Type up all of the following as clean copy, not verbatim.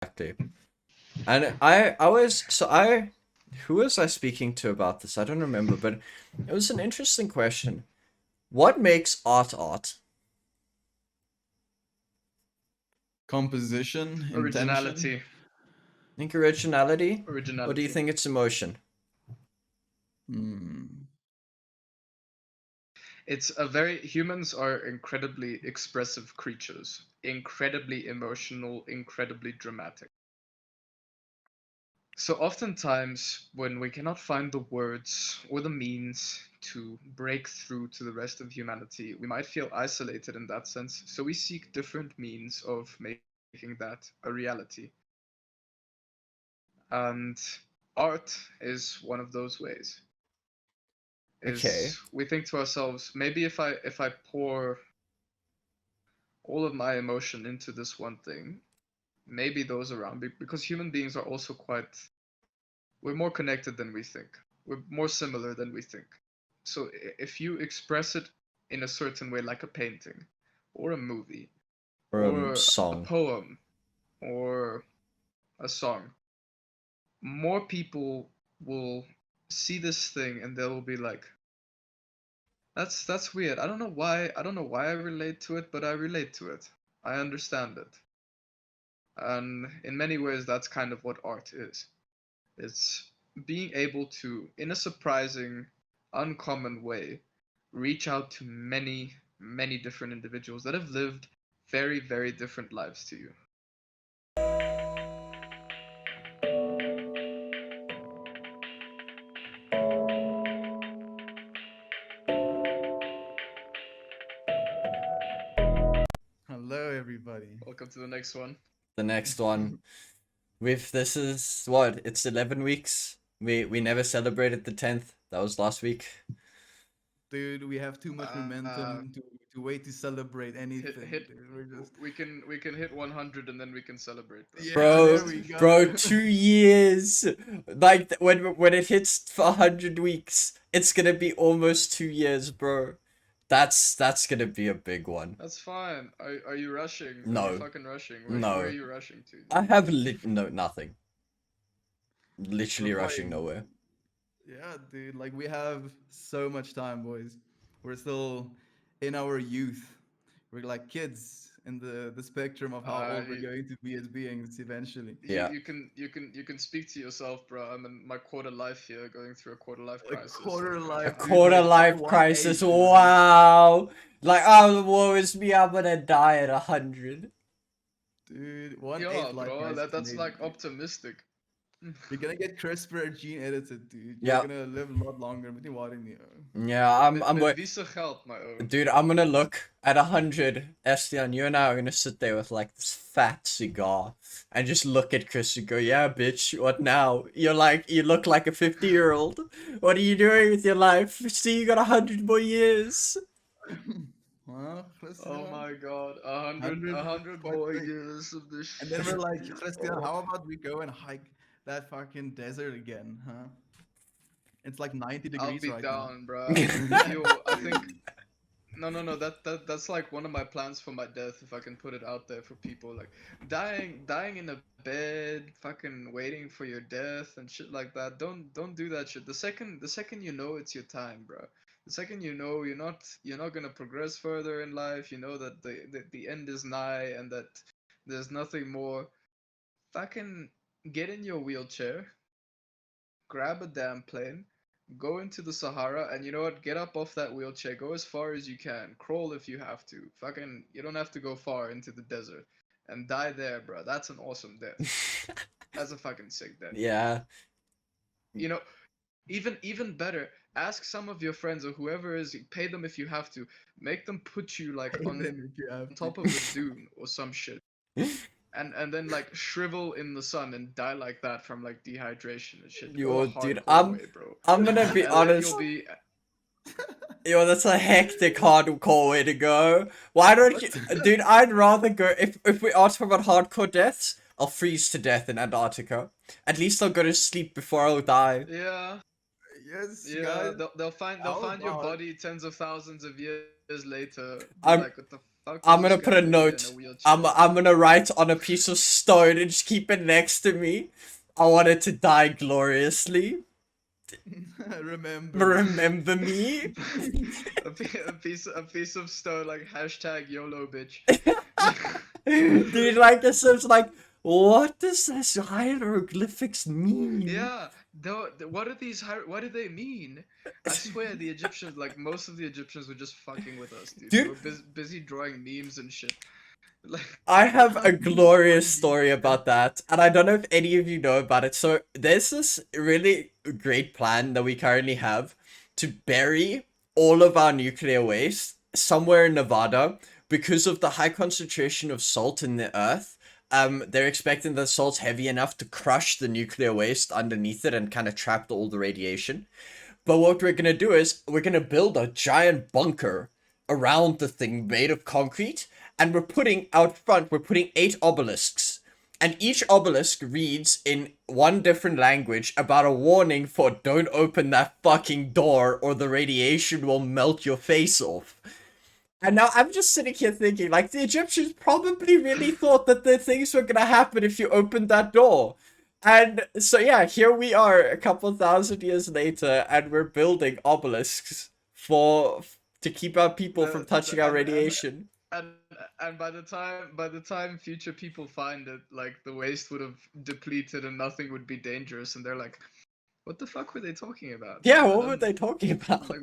Exactly. And who was I speaking to about this? I don't remember, but it was an interesting question. What makes art art? Composition, intention. Originality. Think originality? Or do you Originality. think it's emotion? Hmm. It's a very humans are incredibly expressive creatures, incredibly emotional, incredibly dramatic. So oftentimes when we cannot find the words or the means to break through to the rest of humanity, we might feel isolated in that sense. So we seek different means of making that a reality. And art is one of those ways. Okay. Is we think to ourselves, maybe if I pour all of my emotion into this one thing, maybe those around me, because human beings are also quite, we're more connected than we think. We're more similar than we think. So if you express it in a certain way, like a painting, or a movie, Or or a song. poem, or a song, more people will see this thing and they will be like, that's weird. I don't know why I relate to it, but I relate to it. I understand it. And in many ways that's kind of what art is. It's being able to, in a surprising, uncommon way, reach out to many, many different individuals that have lived very, very different lives to you. Hello, everybody. Welcome to the next one. The next one. This is what? It's 11 weeks. We never celebrated the 10th. That was last week. Dude, we have too much Uh, momentum to wait to celebrate hit anything. hit. Dude. We're just We can hit 100 and then we can celebrate, bro. yeah, Bro, there we go. bro, 2 years. Like when it hits 100 weeks, it's gonna be almost 2 years, bro. That's gonna be a big one. That's fine. Are you rushing? Are you No, fucking rushing? Where are no. you rushing to, I dude? have no nothing. Literally But rushing like, nowhere. yeah, dude, like we have so much time, boys. We're still in our youth. We're like kids in the spectrum of how old we're You, going to be as beings eventually. you Yeah. you can you can speak to yourself, bro. I'm in my quarter life here, going through a quarter life A crisis. quarter A life, dude, quarter like at life what crisis. age, man? Wow. Like, oh, woe is me. I'm gonna die at 100. Dude, one Yeah, eighth life bro. crisis, That's maybe, like dude. optimistic. You're gonna get CRISPR gene edited, dude. You're Yeah. gonna live a lot longer. But you what in the Yeah. I'm. Met Wait. Visa geld, my own. Dude, I'm gonna look at 100. Estian, you and I are gonna sit there with like this fat cigar and just look at Chris and go, "Yeah, bitch. What now? You look like a 50-year-old. What are you doing with your life? See, you got 100 more years." Well, Oh Christian, my god, a hundred, 100 a hundred fuck more like, years of this and then we're shit. like, Christian, Oh, how about we go and hike that fucking desert again, huh? It's like 90 I'll degrees be right now. down, bro. I think Dude. no. That's like one of my plans for my death. If I can put it out there for people, like dying in a bed, fucking waiting for your death and shit like that. Don't do that shit. The second you know it's your time, bro. The second you know you're not gonna progress further in life. You know that the end is nigh and that there's nothing more. Fucking get in your wheelchair, grab a damn plane, go into the Sahara, and you know what? Get up off that wheelchair, go as far as you can, crawl if you have to. Fucking, you don't have to go far into the desert and die there, bro. That's an awesome death. That's a fucking sick death. Yeah. You know, even better, ask some of your friends or whoever is, pay them if you have to, make them put you like Pay on them if you have to. top of a dune or some shit. And then like shrivel in the sun and die like that from like dehydration and shit. Go a Yo, dude, hardcore way, bro. I'm gonna be And then you'll honest. be Yo, that's a hectic hardcore way to go. Why don't you, What? dude? I'd rather go if we are talking about hardcore deaths. I'll freeze to death in Antarctica. At least I'll go to sleep before I'll die. yeah, Yes, yeah. guys. They'll find How your about body tens of thousands of years later. Be like, I'm what the fuck fuck I'm is gonna this put guy a doing there in a note. wheelchair? I'm gonna write on a piece of stone and just keep it next to me. I want it to die gloriously. Remember me. Remember me? A piece of stone like hashtag YOLO bitch. Dude, like this is like, what does this hieroglyphics mean? Yeah, what are these? What do they mean? I swear the Egyptians, like most of the Egyptians, were just fucking with us, dude. They Dude, were busy drawing memes and shit. Like, I have a glorious Drawing story memes, yeah. about that, and I don't know if any of you know about it. So there's this really great plan that we currently have to bury all of our nuclear waste somewhere in Nevada because of the high concentration of salt in the earth. They're expecting the salt's heavy enough to crush the nuclear waste underneath it and kind of trap all the radiation. But what we're gonna do is we're gonna build a giant bunker around the thing made of concrete, and we're putting out front, we're putting 8 obelisks. And each obelisk reads in one different language about a warning for don't open that fucking door or the radiation will melt your face off. And now I'm just sitting here thinking, like, the Egyptians probably really thought that the things were gonna happen if you opened that door. And so, yeah, here we are a couple thousand years later, and we're building obelisks to keep our people from touching our and radiation. and and by the time future people find it, like the waste would have depleted and nothing would be dangerous, and they're like, "What the fuck were they talking about, Yeah, man? I what were don't they talking about? like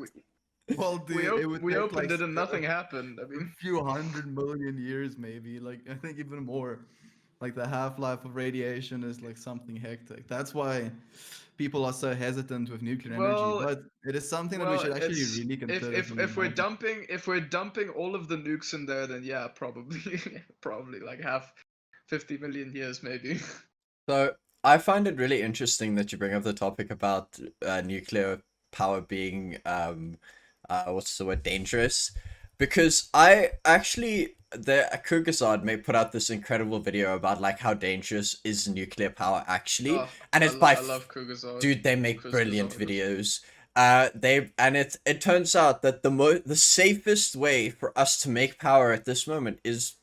Well, dude, it would we take opened like it and a nothing happened. I mean, few 100 million years, maybe. Like I think even more. Like the half-life of radiation is like something hectic. That's why people are so hesitant with nuclear energy. well, But it is something that we well, should actually it's really consider for humanity. if we're dumping all of the nukes in there, then yeah, probably probably like half 50 million years maybe. So I find it really interesting that you bring up the topic about nuclear power being what's the word, dangerous, because I actually the Kyrgyzstan may put out this incredible video about like how dangerous is nuclear power actually, Oh, and it's by I love Kyrgyzstan. dude, they make brilliant Kyrgyzstan is videos. They and it turns out that the safest way for us to make power at this moment is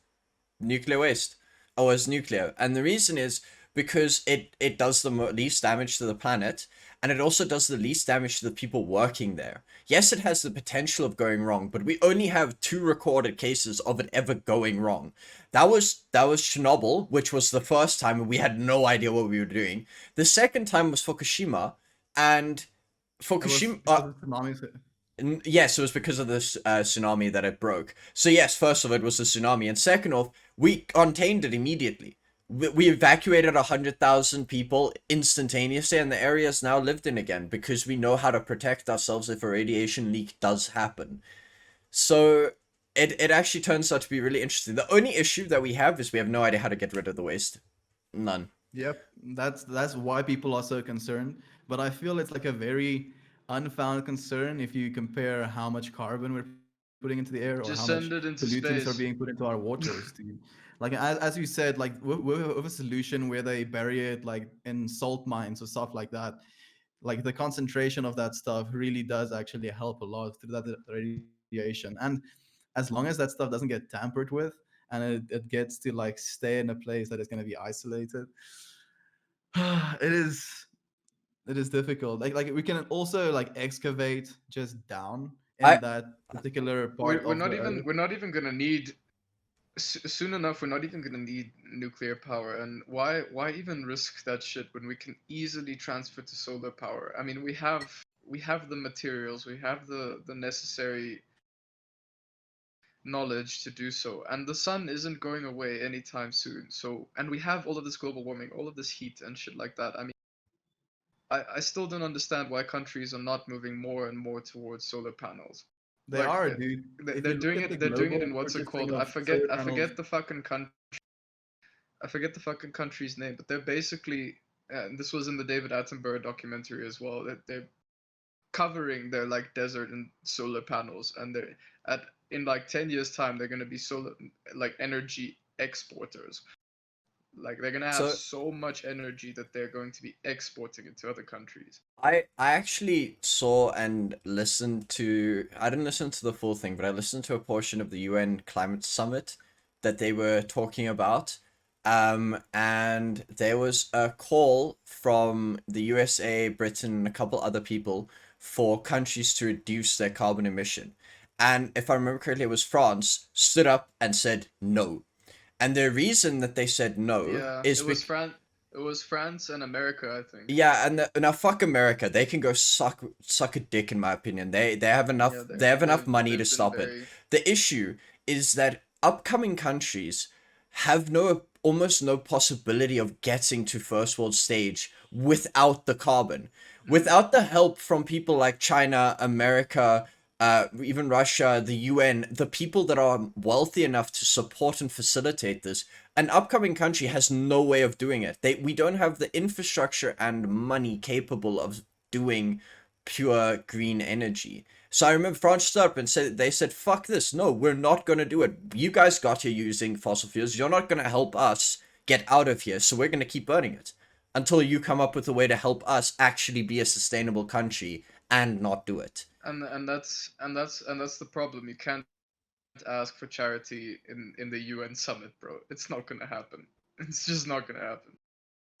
nuclear waste, or as nuclear. And the reason is because it does the least damage to the planet, and it also does the least damage to the people working there. Yes, it has the potential of going wrong, but we only have 2 recorded cases of it ever going wrong. That was Chernobyl, which was the first time and we had no idea what we were doing. The second time was Fukushima, and It was Fukushima because of tsunamis. Yes, it was because of this tsunami that it broke. So yes, first of it was the tsunami, and second off, we contained it immediately. We evacuated 100,000 people instantaneously, and the area is now lived in again because we know how to protect ourselves if a radiation leak does happen. So it actually turns out to be really interesting. The only issue that we have is we have no idea how to get rid of the waste. None. Yep, that's why people are so concerned. But I feel it's like a very unfounded concern if you compare how much carbon we're putting into the air or how much just send it into pollutants are being put space. into our waters, dude. Like as you said, like with a solution where they bury it like in salt mines or stuff like that, like the concentration of that stuff really does actually help a lot through that radiation. And as long as that stuff doesn't get tampered with and it gets to like stay in a place that is going to be isolated, it is difficult. Like we can also like excavate just down in I that particular part of the earth. We're not even gonna need soon enough. We're not even gonna need nuclear power. And why even risk that shit when we can easily transfer to solar power? I mean, we have the materials, we have the necessary knowledge to do so, and the sun isn't going away anytime soon. So, and we have all of this global warming, all of this heat and shit like that. I mean, I still don't understand why countries are not moving more and more towards solar panels. They Like are, dude. If you look at the they're doing it global in what's it purchasing called? of solar I panels, forget the fucking I forget the fucking country's name, but they're basically and this was in the David Attenborough documentary as well, that they're covering their like desert and solar panels, and they're at in like 10 years time they're going to be solar like energy exporters. Like they're gonna have So so much energy that they're going to be exporting it to other countries. I actually saw and listened to, I didn't listen to the full thing, but I listened to a portion of the UN climate summit that they were talking about. And there was a call from the USA, Britain, and a couple other people for countries to reduce their carbon emission. And if I remember correctly, it was France stood up and said no. And the reason that they said no Yeah, is it was it was France and America, I think. yeah, and now fuck America. They can go suck a dick in my opinion. Yeah, They have enough money to they've been stop it. very. The issue is that upcoming countries have no almost no possibility of getting to first world stage without the carbon. Without the help from people like China, America, even Russia, the UN, the people that are wealthy enough to support and facilitate this, an upcoming country has no way of doing it. We don't have the infrastructure and money capable of doing pure green energy. So I remember France stood up and said they said, "Fuck this! No, we're not gonna do it. You guys got here using fossil fuels. You're not gonna help us get out of here. So we're gonna keep burning it until you come up with a way to help us actually be a sustainable country and not do it." And that's the problem. You can't ask for charity in the UN summit, bro. It's not gonna happen. It's just not gonna happen.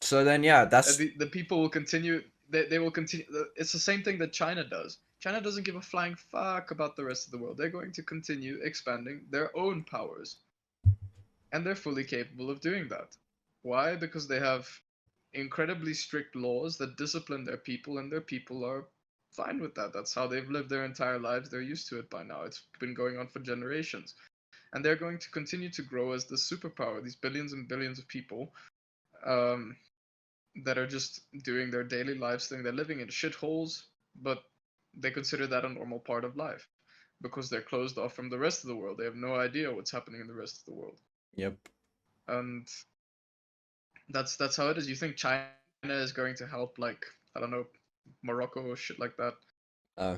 So then, yeah, And that's the people will continue. They will continue. It's the same thing that China does. China doesn't give a flying fuck about the rest of the world. They're going to continue expanding their own powers, and they're fully capable of doing that. Why? Because they have incredibly strict laws that discipline their people, and their people are fine with that. That's how they've lived their entire lives. They're used to it by now. It's been going on for generations. And they're going to continue to grow as the superpower, these billions and billions of people um, that are just doing their daily lives thing. They're living in shitholes, but they consider that a normal part of life because they're closed off from the rest of the world. They have no idea what's happening in the rest of the world. yep. And that's how it is. You think China is going to help, like, I don't know, Morocco or shit like that? Uh,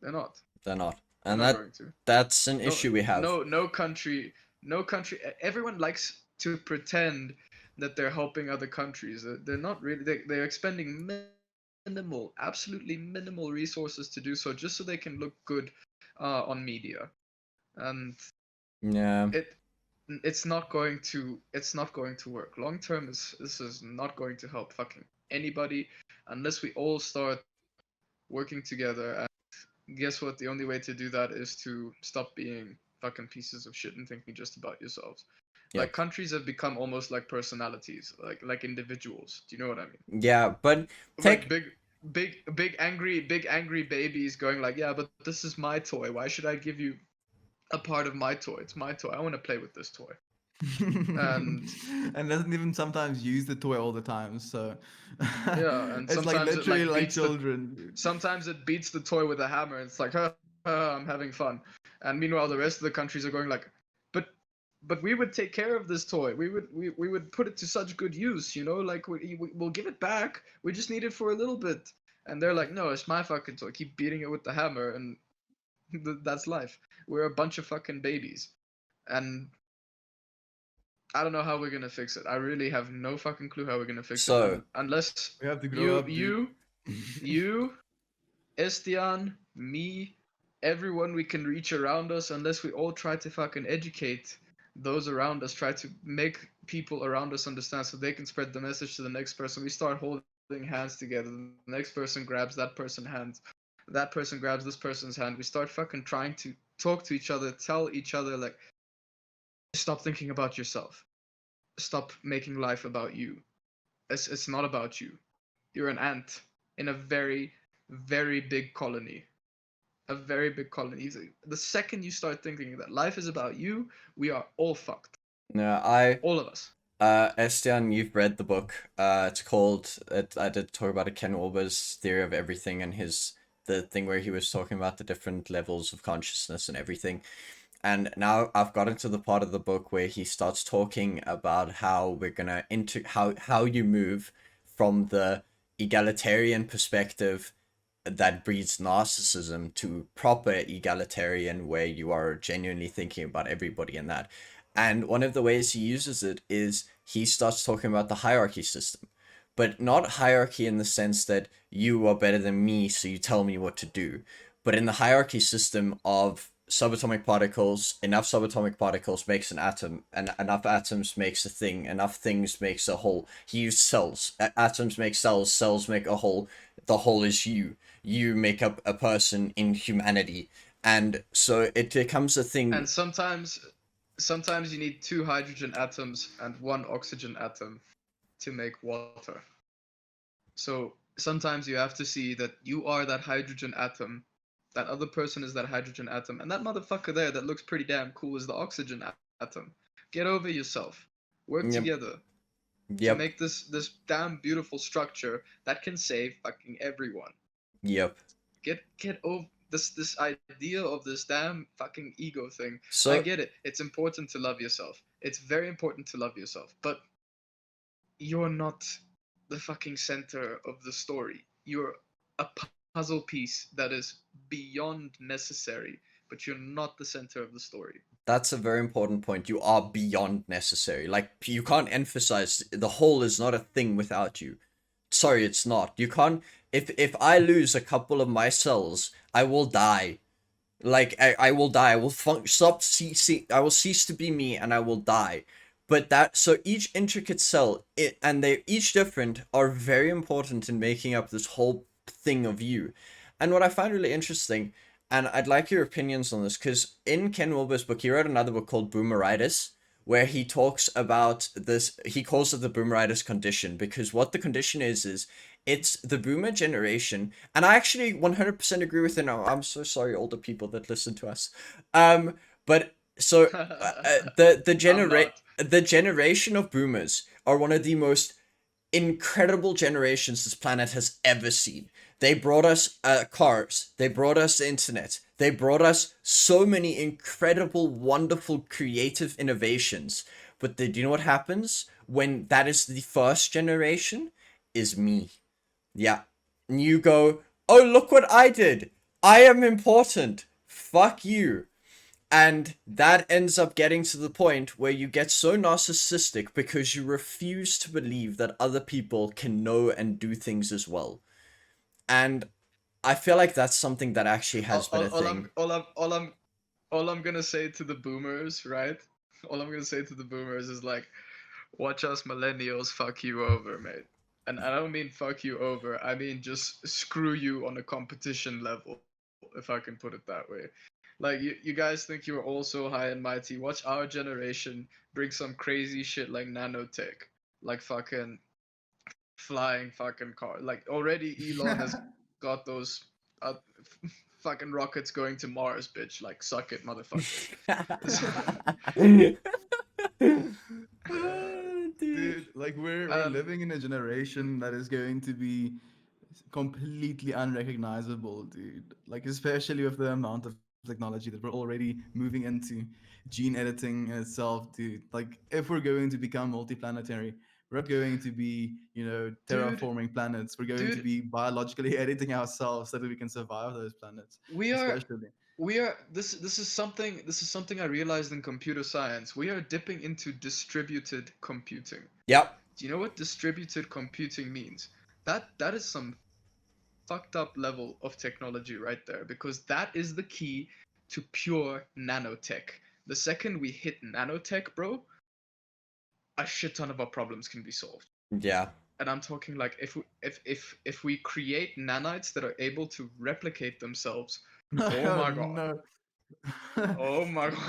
They're not. they're not, They're and not going to. that's an No, issue we have. no country, no country. Everyone likes to pretend that they're helping other countries. They're not really. They're expending minimal, absolutely minimal resources to do so, just so they can look good on media. And Yeah. it it's not going to work long term. This is not going to help fucking anybody unless we all start working together. And guess what? The only way to do that is to stop being fucking pieces of shit and thinking just about yourselves. Like Yep. countries have become almost like personalities, like individuals. Do you know what I mean? Yeah, but Like take big angry babies going like, yeah, but this is my toy. Why should I give you a part of my toy? It's my toy. I want to play with this toy. And and doesn't even sometimes use the toy all the time. So yeah, and it's like sometimes it literally like like beats the children, dude. sometimes it beats the toy with a hammer. It's like, I'm having fun. And meanwhile, the rest of the countries are going like, but but we would take care of this toy. We would put it to such good use, you know. Like we'll give it back. We just need it for a little bit. And they're like, no, it's my fucking toy. Keep beating it with the hammer, and that's life. We're a bunch of fucking babies, and I don't know how we're gonna fix it. I really have no fucking clue how we're gonna fix it, so unless We have to grow you up, dude. you you Estian, me, everyone we can reach around us, unless we all try to fucking educate those around us, try to make people around us understand so they can spread the message to the next person. We start holding hands together. The next person grabs that person's hand. That person grabs this person's hand. We start fucking trying to talk to each other, tell each other, like, stop thinking about yourself. Stop making life about you. It's not about you. You're an ant in a very, very big colony. A very big colony. The second you start thinking that life is about you, we are all fucked. yeah, All of us. Estian, you've read the book. It's called. I did talk about it. Ken Wilber's theory of everything and the thing where he was talking about the different levels of consciousness and everything. And now I've gotten to the part of the book where he starts talking about how we're gonna into how you move from the egalitarian perspective that breeds narcissism to proper egalitarian where you are genuinely thinking about everybody in that. And one of the ways he uses it is he starts talking about the hierarchy system. But not hierarchy in the sense that you are better than me, so you tell me what to do. But in the hierarchy system of subatomic particles, enough subatomic particles makes an atom, and enough atoms makes a thing, enough things makes a whole. He used cells. Atoms make cells, cells make a whole. The whole is you. You make up a person in humanity. And so it becomes a thing. And sometimes you need 2 hydrogen atoms and 1 oxygen atom to make water. So sometimes you have to see that you are that hydrogen atom, that other person is that hydrogen atom, and that motherfucker there that looks pretty damn cool is the oxygen atom. Get over yourself. Work Yep. together to Yep. make this damn beautiful structure that can save fucking everyone. Yep. Get over this idea of this damn fucking ego thing. I So get it. It's important to love yourself. It's very important to love yourself, but you're not the fucking center of the story. You're a puzzle piece that is beyond necessary, but you're not the center of the story. that's a very important point. You are beyond necessary. Like, you can't emphasize the whole is not a thing without you. Sorry, it's not. You can't. If I lose a couple of my cells, I will die. Like, I will die. I will I will cease to be me, and I will die. But that, so each intricate cell, and they're each different, are very important in making up this whole thing of you. And what I find really interesting, and I'd like your opinions on this, because in Ken Wilber's book, he wrote another book called Boomeritis, where he talks about this. He calls it the Boomeritis condition, because what the condition is it's the boomer generation, and I actually 100% agree with it. Now, I'm so sorry, older people that listen to us. But so I'm not. the generation of boomers are one of the most incredible generations this planet has ever seen. They brought us cars. They brought us the internet. They brought us so many incredible, wonderful, creative innovations. But do you know what happens when that is the first generation? Is me. Yeah. And you go, oh, look what I did. I am important. Fuck you. And that ends up getting to the point where you get so narcissistic because you refuse to believe that other people can know and do things as well. And I feel like that's something that actually has all, been all, a all I'm thing. all I'm all I'm all I'm gonna say to the boomers, right? All I'm gonna say to the boomers is like, watch us millennials fuck you over, mate. And I don't mean fuck you over. I mean just screw you on a competition level, if I can put it that way. Like you guys think you're all so high and mighty. Watch our generation bring some crazy shit like nanotech, like fucking flying fucking car. Like already Elon has got those uh, fucking rockets going to Mars, bitch. Like suck it, motherfuckers. Dude. Dude, like we're um, living in a generation that is going to be completely unrecognizable, dude. Like especially with the amount of technology that we're already moving into gene editing in itself, dude. Like if we're going to become multiplanetary, we're not going to be, dude, terraforming planets. We're going to dude, be biologically editing ourselves so that we can survive those planets, we are especially. we are this is something I realized in computer science. We are dipping into distributed computing. Yep. Do you know what distributed computing means? That is some fucked up level of technology right there, because that is the key to pure nanotech. The second we hit nanotech, bro, a shit ton of our problems can be solved. Yeah. And I'm talking like if we create nanites that are able to replicate themselves, oh Oh my god. no. Oh my god.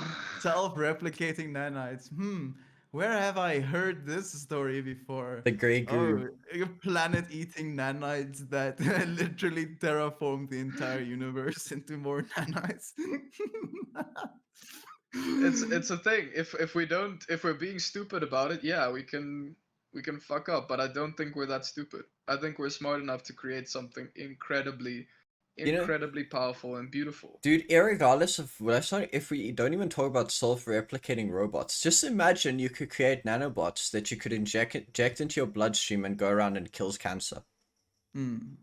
Self-replicating nanites. Where have I heard this story before? The Grey Goo. Oh, planet-eating nanites that literally terraform the entire universe into more nanites. It's a thing. If we're being stupid about it, yeah, we can fuck up, but I don't think we're that stupid. I think we're smart enough to create something You know, incredibly powerful and beautiful. dude, irregardless of let's not if we don't even talk about self-replicating robots, just imagine you could create nanobots that you could inject into your bloodstream and go around and kills cancer.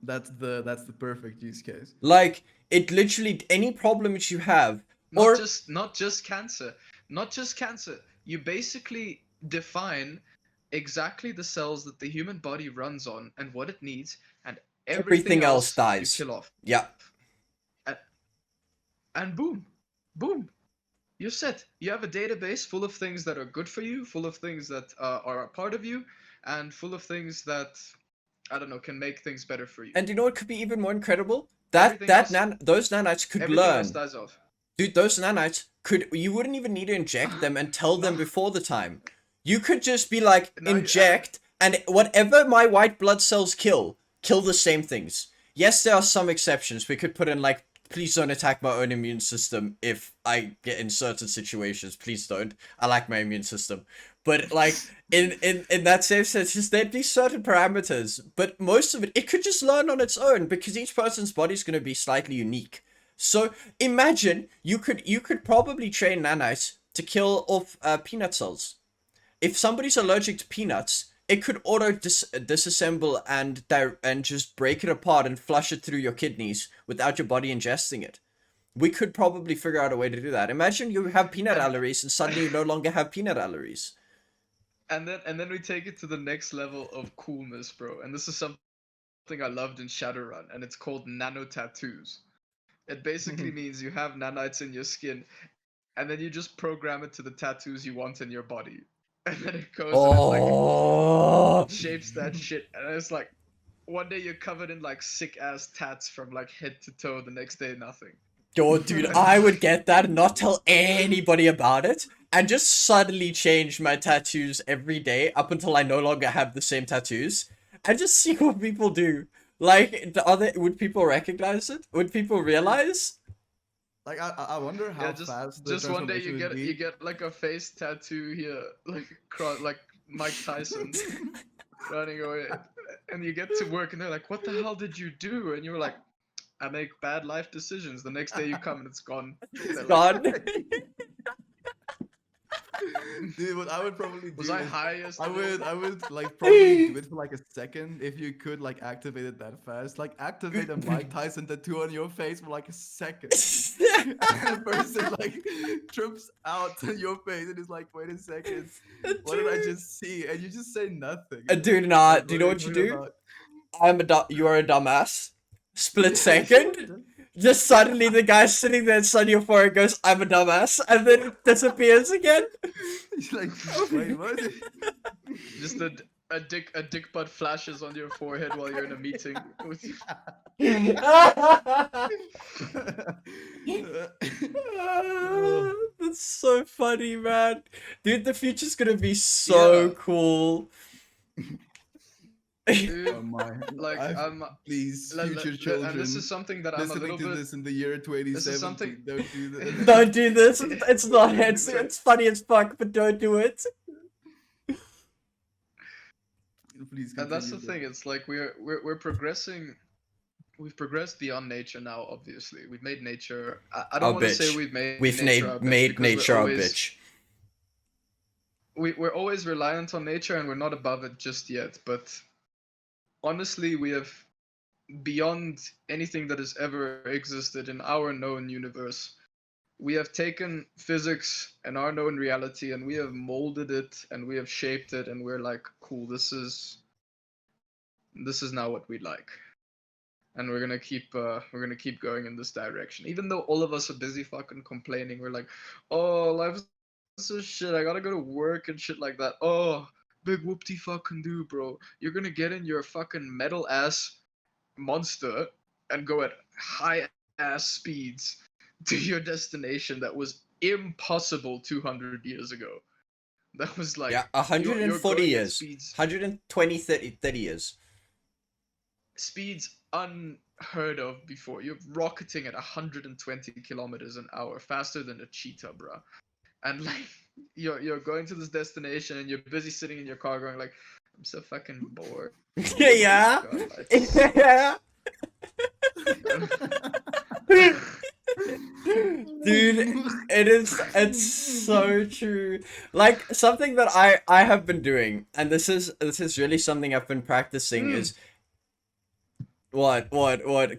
That's the perfect use case. Like, it literally any problem that you have, or Not just cancer. Not just cancer. You basically define exactly the cells that the human body runs on and what it needs, and everything Everything else else you dies. kill off. Yeah. And, and boom, you're set. You have a database full of things that are good for you, full of things that are a part of you, and full of things that, I don't know, can make things better for you. And you know what could be even more incredible? Everything else, Those nanites could everything else learn. dies off. Dude, those nanites could, you wouldn't even need to inject them and tell No, them before the time. You could just be like, now you inject, and whatever my white blood cells kill the same things. Yes, there are some exceptions. We could put in like, please don't attack my own immune system if I get in certain situations. Please don't. I like my immune system. But like, in that same sense, just there'd be certain parameters. But most of it could just learn on its own because each person's body is going to be slightly unique. So imagine you could probably train nanites to kill off peanut cells. If somebody's allergic to peanuts, it could auto disassemble and just break it apart and flush it through your kidneys without your body ingesting it. We could probably figure out a way to do that. Imagine you have peanut and allergies and suddenly you no longer have peanut allergies. and then we take it to the next level of coolness, bro. And this is something I loved in Shadowrun, and it's called nano tattoos. It basically means you have nanites in your skin, and then you just program it to the tattoos you want in your body. And then it goes and Oh, it shapes that shit, and it's like one day you're covered in like sick ass tats from like head to toe, the next day nothing. yo, dude, I would get that and not tell anybody about it, and just suddenly change my tattoos every day up until I no longer have the same tattoos, and just see what people do. Like, would people recognize it? Would people realize? Like I wonder Yeah, how fast the just one day transformation you would get be. like a face tattoo here, like like Mike Tyson running away, and you get to work and they're like, "What the hell did you do?" And you're like, "I make bad life decisions." The next day you come and it's gone. It's They're like, gone. Dude, what I would probably "Was do I is high yesterday?" I would like probably do it for like a second if you could like activate it that fast. Like activate a Mike Tyson tattoo on your face for like a second. And the person like trips out on your face and is like, wait a second, what did I just see? And you just say nothing. Do not. Like, Do you what know are you what you talking do? about? You are a dumbass. Split Yeah, sure. second. Just suddenly the guy sitting there on your forehead goes, "I'm a dumbass," and then it disappears again. He's like, wait, what? Just a dick butt flashes on your forehead while you're in a meeting with you. That's so funny, man. Dude, the future's gonna be so Yeah, cool. Oh dude. my! Like Please, future and children, this is something that I'm a listening little to bit. this in the year This is something. 2070, don't do that. Don't do this. It's not. It's funny as fuck, but don't do it. Please And that's continue, the bro. thing. It's like we're progressing. We've progressed beyond nature now. Obviously, we've made nature. I don't Our want to say bitch. we've made We've nature our bitch made because nature our bitch. we're always reliant on nature and we're not above it just yet. But honestly, we have beyond anything that has ever existed in our known universe. We have taken physics and our known reality and we have molded it and we have shaped it and we're like, cool, this is now what we like. And we're gonna keep going in this direction. Even though all of us are busy fucking complaining, we're like, oh, life is so shit. I gotta go to work and shit like that. Oh, big whoopty fucking do, bro. You're gonna get in your fucking metal ass monster and go at high ass speeds to your destination that was impossible 200 years ago. That was like Yeah, 140 you're going at years. speeds 120, 30 years. speeds unheard of before. You're rocketing at 120 kilometers an hour, faster than a cheetah, bro. And like you're going to this destination and you're busy sitting in your car going like, I'm so fucking bored. Yeah. God, life Yeah. sucks. Dude, it's so true. Like something that I have been doing, and this is really something I've been practicing Mm, is what?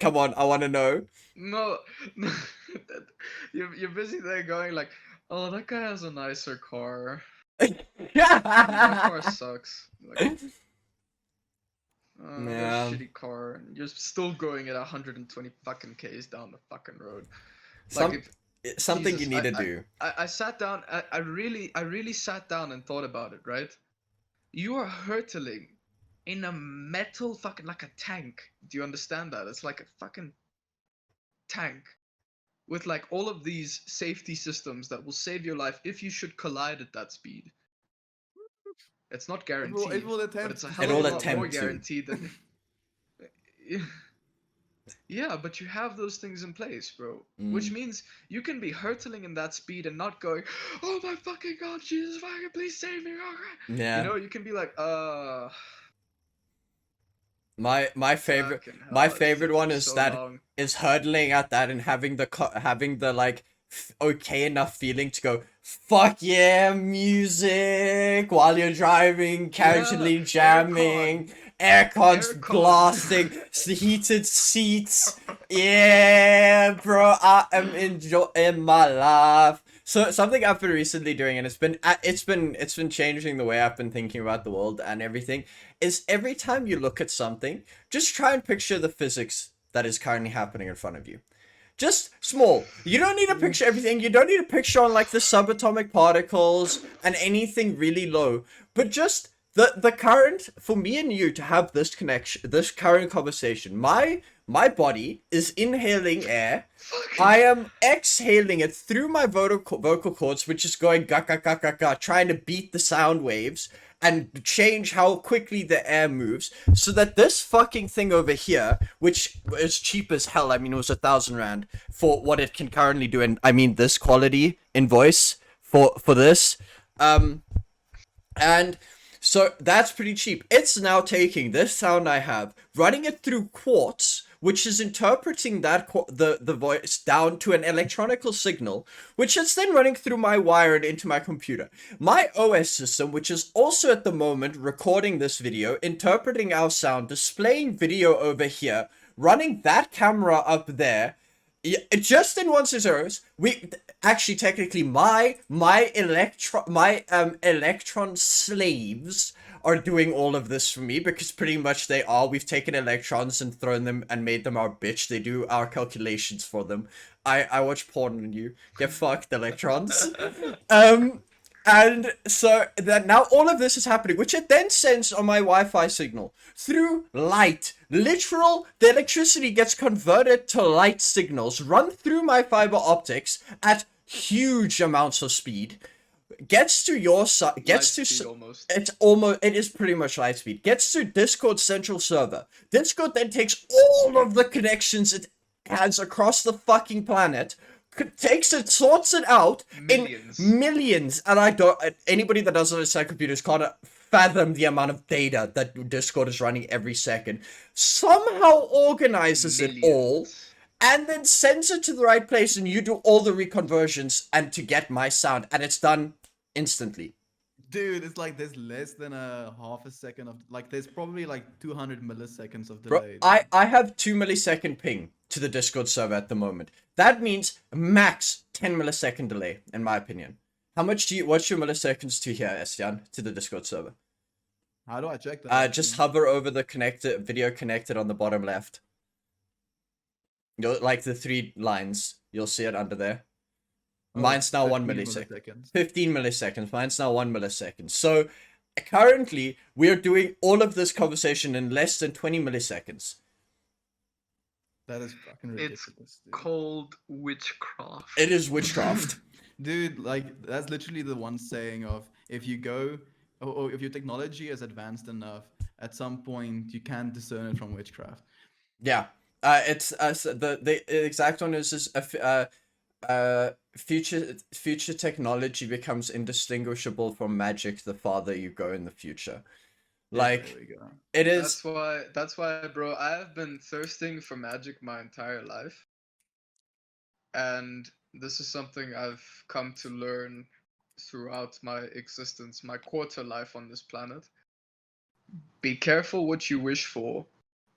Come on, I want to know. no, no. You're busy there going like, oh, that guy has a nicer car. My car sucks. Like, I got a Yeah. shitty car, and you're still going at 120 fucking k's down the fucking road. Like, Some if something you Jesus, need to do. I sat down. I really sat down and thought about it. Right, you are hurtling in a metal fucking like a tank. Do you understand that? It's like a fucking tank with like all of these safety systems that will save your life if you should collide at that speed. It's not It guaranteed, will but it's attempt a to hell It of a will save lot more you. attempt to. guaranteed than. Yeah, but you have those things in place, bro. Which Mm. means you can be hurtling in that speed and not going, "Oh my fucking god, Jesus fucking please save me!" You Yeah. know, you can be like, My favorite fucking my hell, it's favorite taking one me is so that long." is hurdling at that and having having the like okay enough feeling to go fuck yeah music while you're driving, Yeah, casually aircon, jamming, aircon's aircon. blasting, heated seats. Yeah, bro, I am enjoying my life. So something I've been recently doing, and it's been changing the way I've been thinking about the world and everything, is every time you look at something, just try and picture the physics that is currently happening in front of you. Just small. You don't need to picture everything. You don't need to picture on like the subatomic particles and anything really low. But just the current for me and you to have this connection, this current conversation. My body is inhaling air. Fucking. I am exhaling it through my vocal cords, which is going ga ga ga ga ga, trying to beat the sound waves and change how quickly the air moves, so that this fucking thing over here, which is cheap as hell, I mean, it was 1,000 rand for what it can currently do, and I mean this quality in voice for this, and so that's pretty cheap. It's now taking this sound I have, running it through quartz, which is interpreting that the voice down to an electronical signal, which is then running through my wire and into my computer. My OS system, which is also at the moment recording this video, interpreting our sound, displaying video over here, running that camera up there, yeah, just in ones and zeros. We actually technically my electron slaves are doing all of this for me, because pretty much they are. We've taken electrons and thrown them and made them our bitch. They do our calculations for them. I watch porn on you. Get fucked, electrons. Um and so that now all of this is happening, which it then sends on my Wi-Fi signal through light. Literal, the electricity gets converted to light signals, run through my fiber optics at huge amounts of speed, gets to your side, Light gets speed to almost. it is pretty much light speed, gets to Discord central server. Discord then takes all of the connections it has across the fucking planet, takes it, sorts it out in Millions. millions, and I don't, anybody that doesn't understand computers can't fathom the amount of data that Discord is running every second, somehow organizes it all, Millions. and then sends it to the right place, and you do all the reconversions and to get my sound, and it's done instantly. Dude, it's like there's less than a half a second of like there's probably like 200 milliseconds of Bro, delay, I, dude. I have 2 millisecond ping to the Discord server at the moment. That means max 10 millisecond delay, in my opinion. What's your milliseconds to here, Estian, to the Discord server? How do I check that actually? Just hover over the video connected on the bottom left. You'll like the 3 lines. You'll see it under there. Oh, Mine's now 1 15 millisecond. milliseconds. 15 milliseconds. Mine's now 1 millisecond. So currently, we are doing all of this conversation in less than 20 milliseconds. That is fucking It's ridiculous, dude. called witchcraft. It is witchcraft. Dude, like that's literally the one saying of if you go or if your technology is advanced enough, at some point you can discern it from witchcraft. Yeah. It's the exact one is future technology becomes indistinguishable from magic the farther you go in the future. There Like we go. it is. That's why, bro, I've been thirsting for magic my entire life. And this is something I've come to learn throughout my existence, my quarter life on this planet. Be careful what you wish for,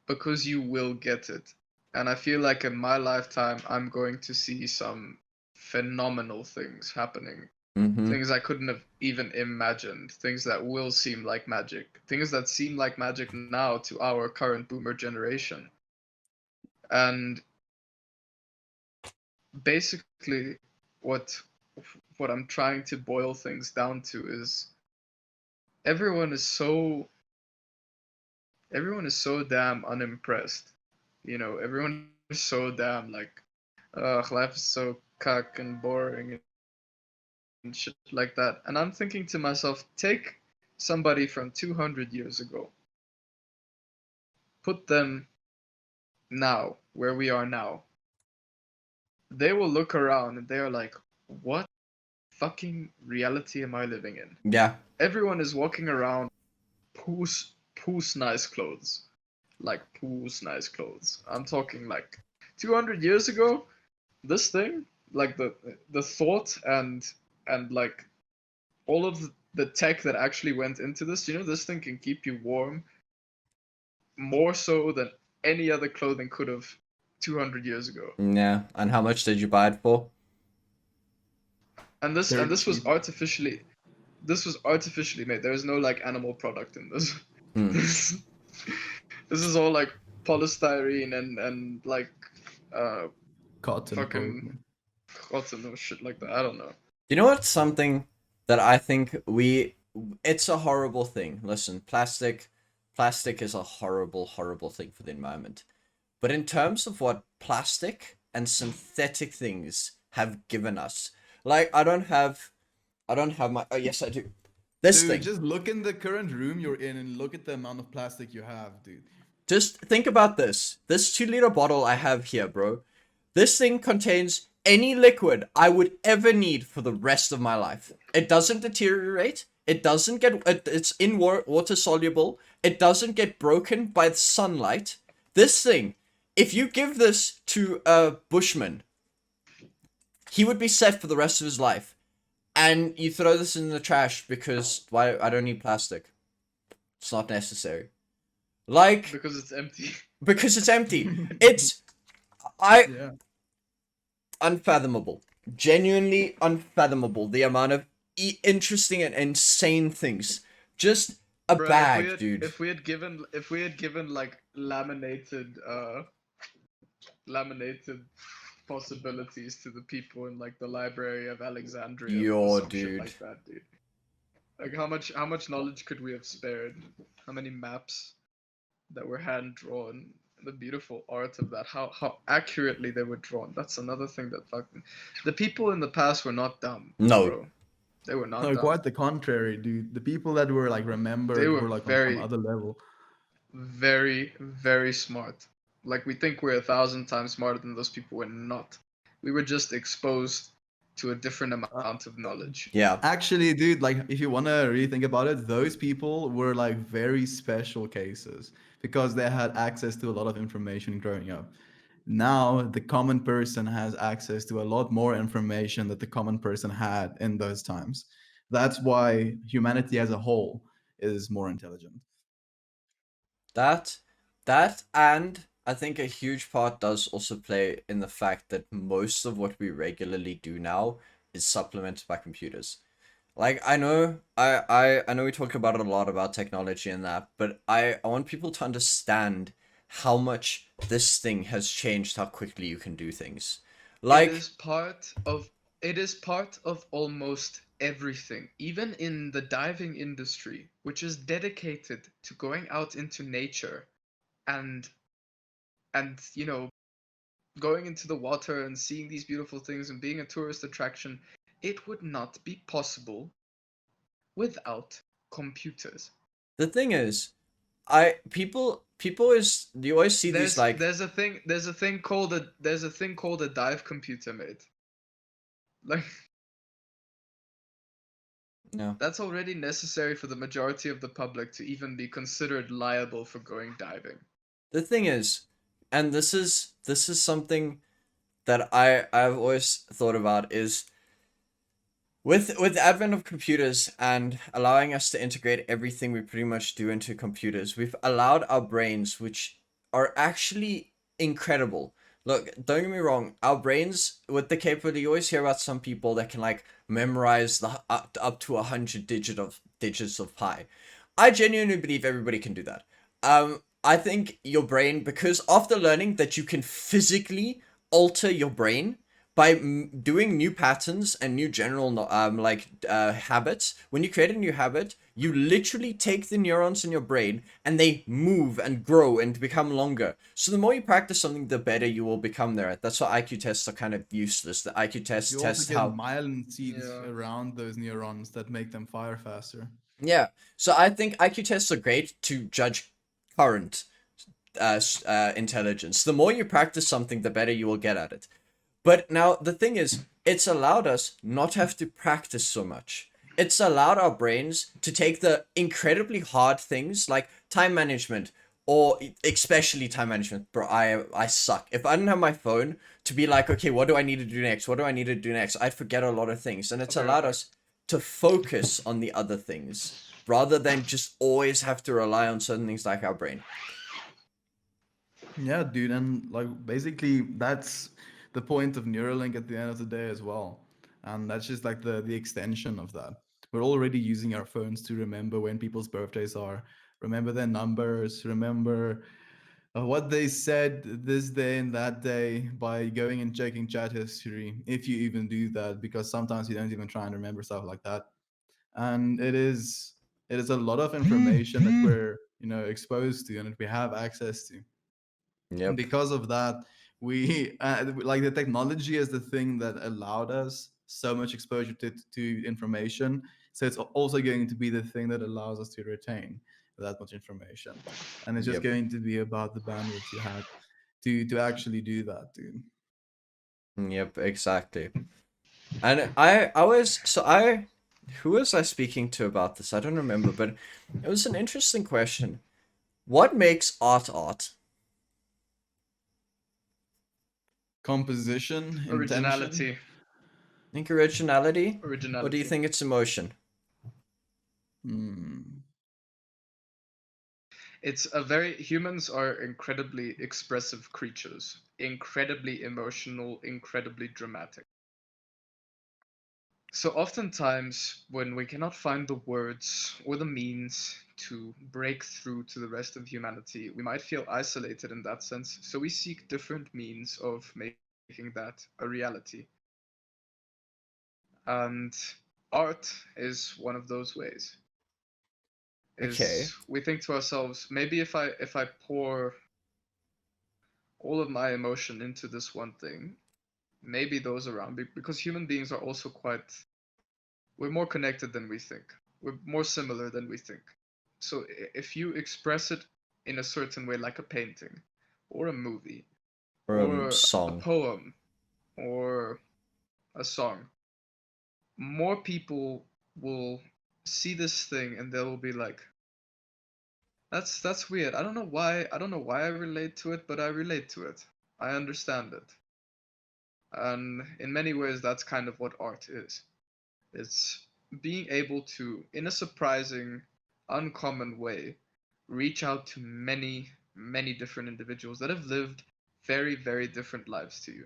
because you will get it. And I feel like in my lifetime, I'm going to see some phenomenal things happening Mm-hmm. things I couldn't have even imagined, things that will seem like magic, things that seem like magic now to our current boomer generation. And basically, what what I'm trying to boil things down to is everyone is so everyone is so damn unimpressed. You know, everyone is so damn like, ugh, life is so cuck and boring and shit like that. And I'm thinking to myself, take somebody from 200 years ago, put them now, where we are now. They will look around and they are like, what fucking reality am I living in? Yeah. Everyone is walking around poos nice clothes. Like poos nice clothes. I'm talking like 200 years ago, this thing, like the thought and like all of the tech that actually went into this, you know, this thing can keep you warm more so than any other clothing could have 200 years ago. Yeah. And how much did you buy it for? And this Very and cheap. this was artificially made. There is no like animal product in this. Hmm. this this is all like polystyrene and like uh Cotton, fucking probably. cotton or shit like that. I don't know. You know what's something that I think it's a horrible thing. Listen, plastic is a horrible, horrible thing for the environment. But in terms of what plastic and synthetic things have given us, like I don't have my, oh yes I do. This Dude, thing. just look in the current room you're in and look at the amount of plastic you have, dude. Just think about this. This 2 liter bottle I have here, bro. This thing contains any liquid I would ever need for the rest of my life. It doesn't deteriorate. It doesn't get. It's in water soluble. It doesn't get broken by the sunlight. This thing, if you give this to a bushman, he would be set for the rest of his life. And you throw this in the trash because why? I don't need plastic. It's not necessary. Like Because it's empty. because it's empty. It's I Yeah. unfathomable. Genuinely unfathomable the amount of interesting and insane things. Just a Bro, bag, dude. if we had given like laminated possibilities to the people in like the Library of Alexandria or Yo, some shit dude. like that, dude. Like how much knowledge could we have spared? How many maps that were hand drawn? The beautiful art of that. How accurately they were drawn. That's another thing that fucking the people in the past were not dumb, No. bro. They were not No, dumb. quite the contrary, dude. The people that were like They remembered were were like on some very, other level. very, very smart. Like we think we're 1,000 times smarter than those people. We're not. We were just exposed to a different Uh, amount of knowledge. Yeah. Actually, dude, like if you want to really think about it, those people were like very special cases because they had access to a lot of information growing up. Now, the common person has access to a lot more information that the common person had in those times. That's why humanity as a whole is more intelligent. That that and I think a huge part does also play in the fact that most of what we regularly do now is supplemented by computers. Like I know we talk about it a lot about technology and that, but I want people to understand how much this thing has changed how quickly you can do things. It Like, is part of it is part of almost everything, even in the diving industry, which is dedicated to going out into nature and going into the water and seeing these beautiful things and being a tourist attraction. It would not be possible without computers. the thing is, I people is you always see these like There's a thing called a dive computer, mate. Like no. that's already necessary for the majority of the public to even be considered liable for going diving. The thing is, and this is something that I've always thought about is with the advent of computers and allowing us to integrate everything we pretty much do into computers, we've allowed our brains, which are actually incredible, Look, don't get me wrong. Our brains, with the capability, you always hear about some people that can like memorize the up to 100 digits of pi. I genuinely believe everybody can do that. I think your brain, because after learning that you can physically alter your brain by doing new patterns and new general habits. When you create a new habit, you literally take the neurons in your brain and they move and grow and become longer. So the more you practice something, the better you will become there. That's why IQ tests are kind of useless. The IQ tests You also test get how. myelin seeds Yeah. around those neurons that make them fire faster. Yeah. So I think IQ tests are great to judge current intelligence. The more you practice something, the better you will get at it. But now the thing is, it's allowed us not have to practice so much. It's allowed our brains to take the incredibly hard things like time management, or especially time management. Bro, I suck. If I didn't have my phone to be like, okay, what do I need to do next? What do I need to do next? I'd forget a lot of things. And it's I'll be right allowed back. us to focus on the other things rather than just always have to rely on certain things like our brain. Yeah, dude, and like basically that's the point of Neuralink at the end of the day as well. And that's just like the extension of that. We're already using our phones to remember when people's birthdays are, remember their numbers, remember what they said this day and that day by going and checking chat history, if you even do that, because sometimes you don't even try and remember stuff like that. And it is a lot of information that we're exposed to and that we have access to, and Yep. because of that we like the technology is the thing that allowed us so much exposure to information, so it's also going to be the thing that allows us to retain that much information, and it's just Yep. going to be about the bandwidth you had to actually do that, dude. Yep. Exactly. And I was so I who was I speaking to about this? I don't remember, but it was an interesting question. What makes art art? Composition, intention. Originality. Think originality? Or do you Originality. think it's emotion? Hmm. It's a very humans are incredibly expressive creatures, incredibly emotional, incredibly dramatic. So oftentimes when we cannot find the words or the means to break through to the rest of humanity, we might feel isolated in that sense. So we seek different means of making that a reality. And art is one of those ways. Okay. Is we think to ourselves, maybe if I pour all of my emotion into this one thing, maybe those around me, because human beings are also quite, we're more connected than we think. We're more similar than we think. So if you express it in a certain way, like a painting, or a movie, Or or a song. poem, or a song, more people will see this thing and they will be like, that's weird. I don't know why I relate to it, but I relate to it. I understand it. And in many ways that's kind of what art is. It's being able to, in a surprising, uncommon way, reach out to many, many different individuals that have lived very, very different lives to you.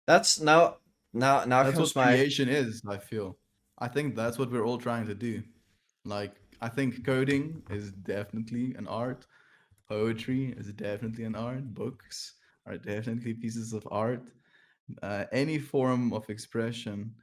That's now That's comes what my creation is, I feel. I think that's what we're all trying to do. Like, I think coding is definitely an art. Poetry is definitely an art. Books are definitely pieces of art. Any form of expression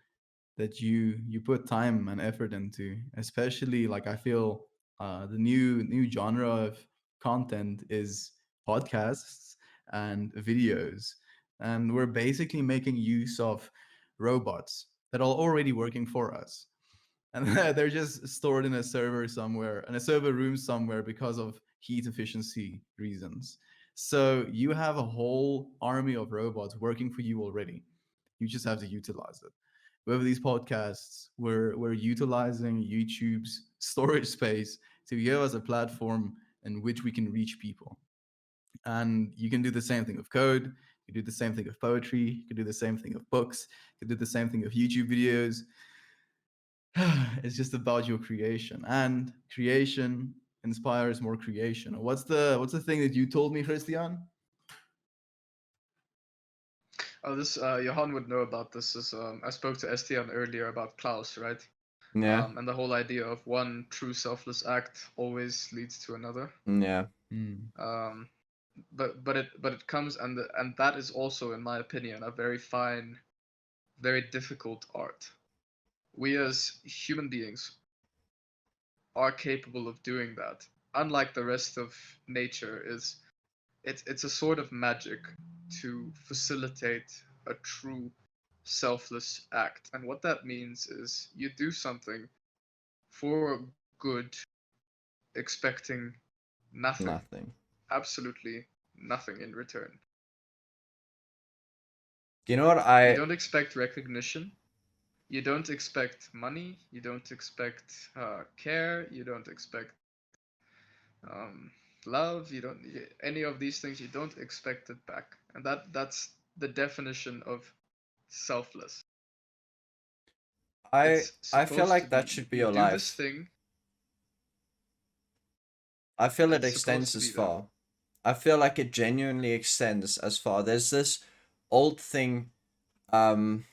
that you put time and effort into, especially like I feel the new genre of content is podcasts and videos, and we're basically making use of robots that are already working for us, and they're just stored in a server somewhere, in a server room somewhere, because of heat efficiency reasons. So you have a whole army of robots working for you already. You just have to utilize it. With these podcasts, we're utilizing YouTube's storage space to give us a platform in which we can reach people. And you can do the same thing with code. You can do the same thing with poetry. You can do the same thing with books. You can do the same thing with YouTube videos. It's just about your creation, and creation inspires more creation. What's the thing that you told me, Christian? Oh, this Johan would know about this. Is I spoke to Estian earlier about Klaus, right? Yeah, And the whole idea of one true selfless act always leads to another. yeah, Mm. Um, but it comes, and that is also, in my opinion, a very fine, very difficult art. We as human beings are capable of doing that. Unlike the rest of nature, it's a sort of magic to facilitate a true selfless act. And what that means is you do something for good, expecting nothing, nothing. absolutely nothing in return. You know what You I don't expect recognition. You don't expect money. You don't expect care. You don't expect um, love. You don't any of these things. You don't expect it back, and that's the definition of selfless. I It's I feel supposed to like that be should be you your do this life. thing. I feel it It's supposed extends to as be that. far. I feel like it genuinely extends as far. There's this old thing, um,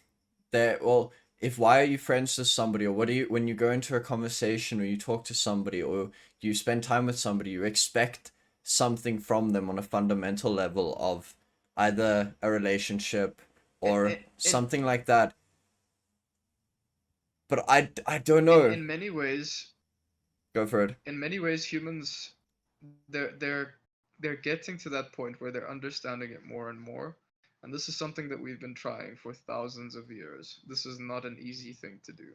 that, well, if why are you friends with somebody, or what do you, when you go into a conversation or you talk to somebody or you spend time with somebody, you expect something from them on a fundamental level of either a relationship or In something like that. But I don't in know. in many ways, Go for it. humans, they're getting to that point where they're understanding it more and more. And this is something that we've been trying for thousands of years. This is not an easy thing to do.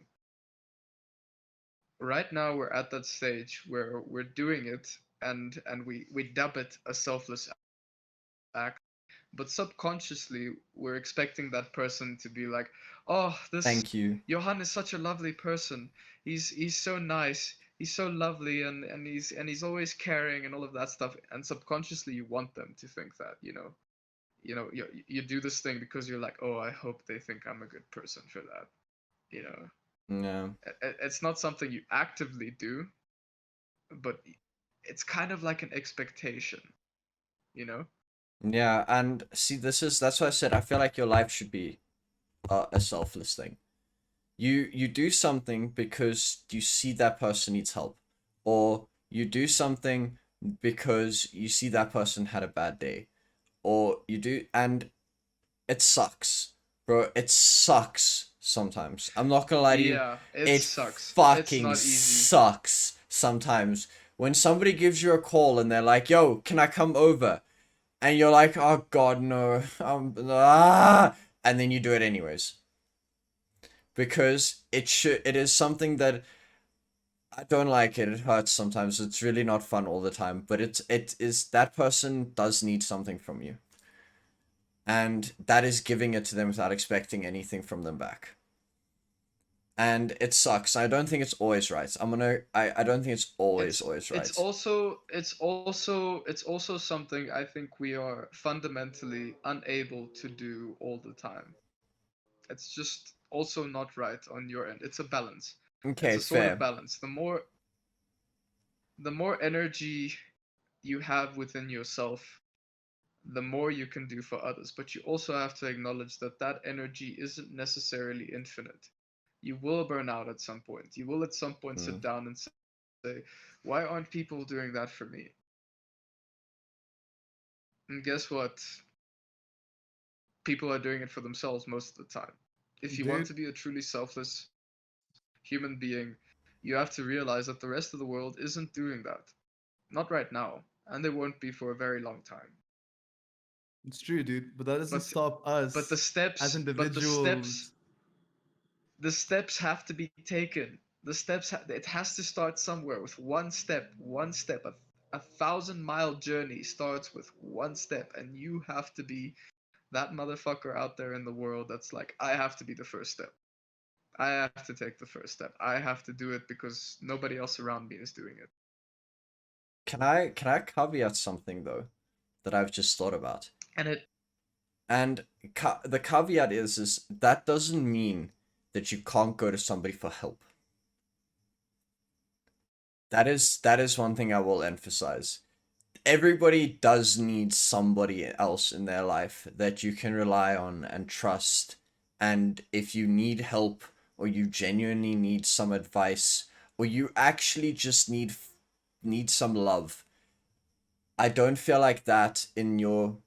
Right now we're at that stage where we're doing it, and we dub it a selfless act, but subconsciously we're expecting that person to be like, oh, this Thank you. Johan is such a lovely person. He's so nice, he's so lovely, and he's always caring and all of that stuff. And subconsciously you want them to think that, you do this thing because you're like, oh, I hope they think I'm a good person for that. you know Yeah. it's not something you actively do, but it's kind of like an expectation, you know Yeah, and see, that's why I said I feel like your life should be a selfless thing. You do something because you see that person needs help, or you do something because you see that person had a bad day, or you do, and it sucks, bro. It sucks sometimes. I'm not gonna lie to you. Yeah, it It sucks. It's fucking not easy. sucks sometimes when somebody gives you a call and they're like, "Yo, can I come over?" And you're like, "Oh God, no." And then you do it anyways because it is something that I don't like it. It hurts sometimes. It's really not fun all the time, but it is, that person does need something from you. And that is giving it to them without expecting anything from them back. And it sucks. I don't think it's always right. I don't think it's It's always it's right. also it's also it's also something I think we are fundamentally unable to do all the time. It's just also not right on your end. It's a balance. It's Okay, a sort of fair. balance. The more energy you have within yourself, the more you can do for others. But you also have to acknowledge that that energy isn't necessarily infinite. You will burn out at some point. You will at some point sit Mm. down and say, why aren't people doing that for me? And guess what? People are doing it for themselves most of the time. If you want Dude, to be a truly selfless human being, you have to realize that the rest of the world isn't doing that. Not right now, and they won't be for a very long time. it's true, dude. But that doesn't But stop but the us as steps, but the individuals. steps, the steps have to be taken. It has to start somewhere with one step. One step. A 1,000-mile journey starts with one step, and you have to be that motherfucker out there in the world that's like, I have to be the first step. I have to take the first step. I have to do it because nobody else around me is doing it. Can I caveat something though that I've just thought about? And it And the caveat is that doesn't mean that you can't go to somebody for help. that is one thing I will emphasize. Everybody does need somebody else in their life that you can rely on and trust. And if you need help, or you genuinely need some advice, or you actually just need some love, I don't feel like that in your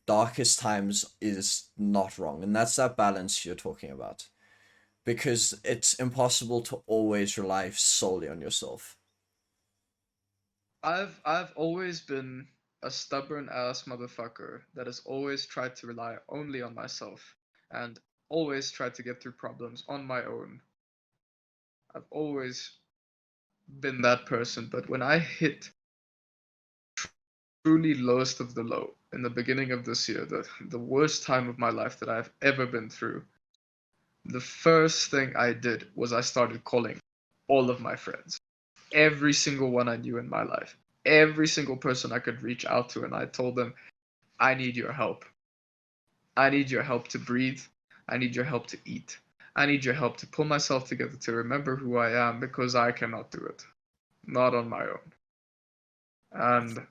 darkest times is not wrong. And that's that balance you're talking about. Because it's impossible to always rely solely on yourself. I've always been a stubborn ass motherfucker that has always tried to rely only on myself and always tried to get through problems on my own. I've always been that person, but when I hit truly lowest of the low in the beginning of this year, the worst time of my life that I've ever been through, the first thing I did was I started calling all of my friends, every single one I knew in my life, every single person I could reach out to, and I told them, I need your help. I need your help to breathe. I need your help to eat. I need your help to pull myself together to remember who I am because I cannot do it. Not on my own. And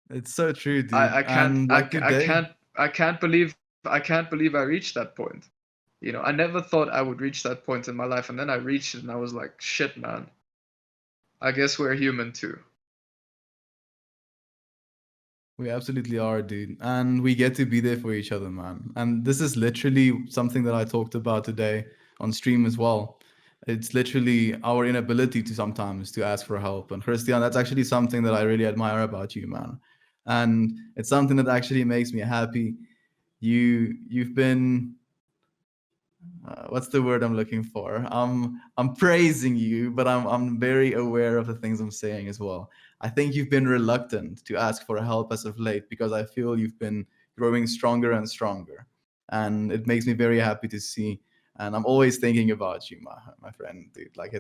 It's so true, I, dude. I can't And I, like ca- today, I can't believe I reached that point. You know, I never thought I would reach that point in my life, and then I reached it and I was like, shit, man. I guess we're human too. we absolutely are, dude. And we get to be there for each other, man. And this is literally something that I talked about today on stream as well. It's literally our inability to sometimes to ask for help. And Christian, that's actually something that I really admire about you, man. And it's something that actually makes me happy. You've been what's the word I'm looking for? I'm praising you, but I'm very aware of the things I'm saying as well. I think you've been reluctant to ask for help as of late because I feel you've been growing stronger and stronger, and it makes me very happy to see. And I'm always thinking about you, my friend, dude. Like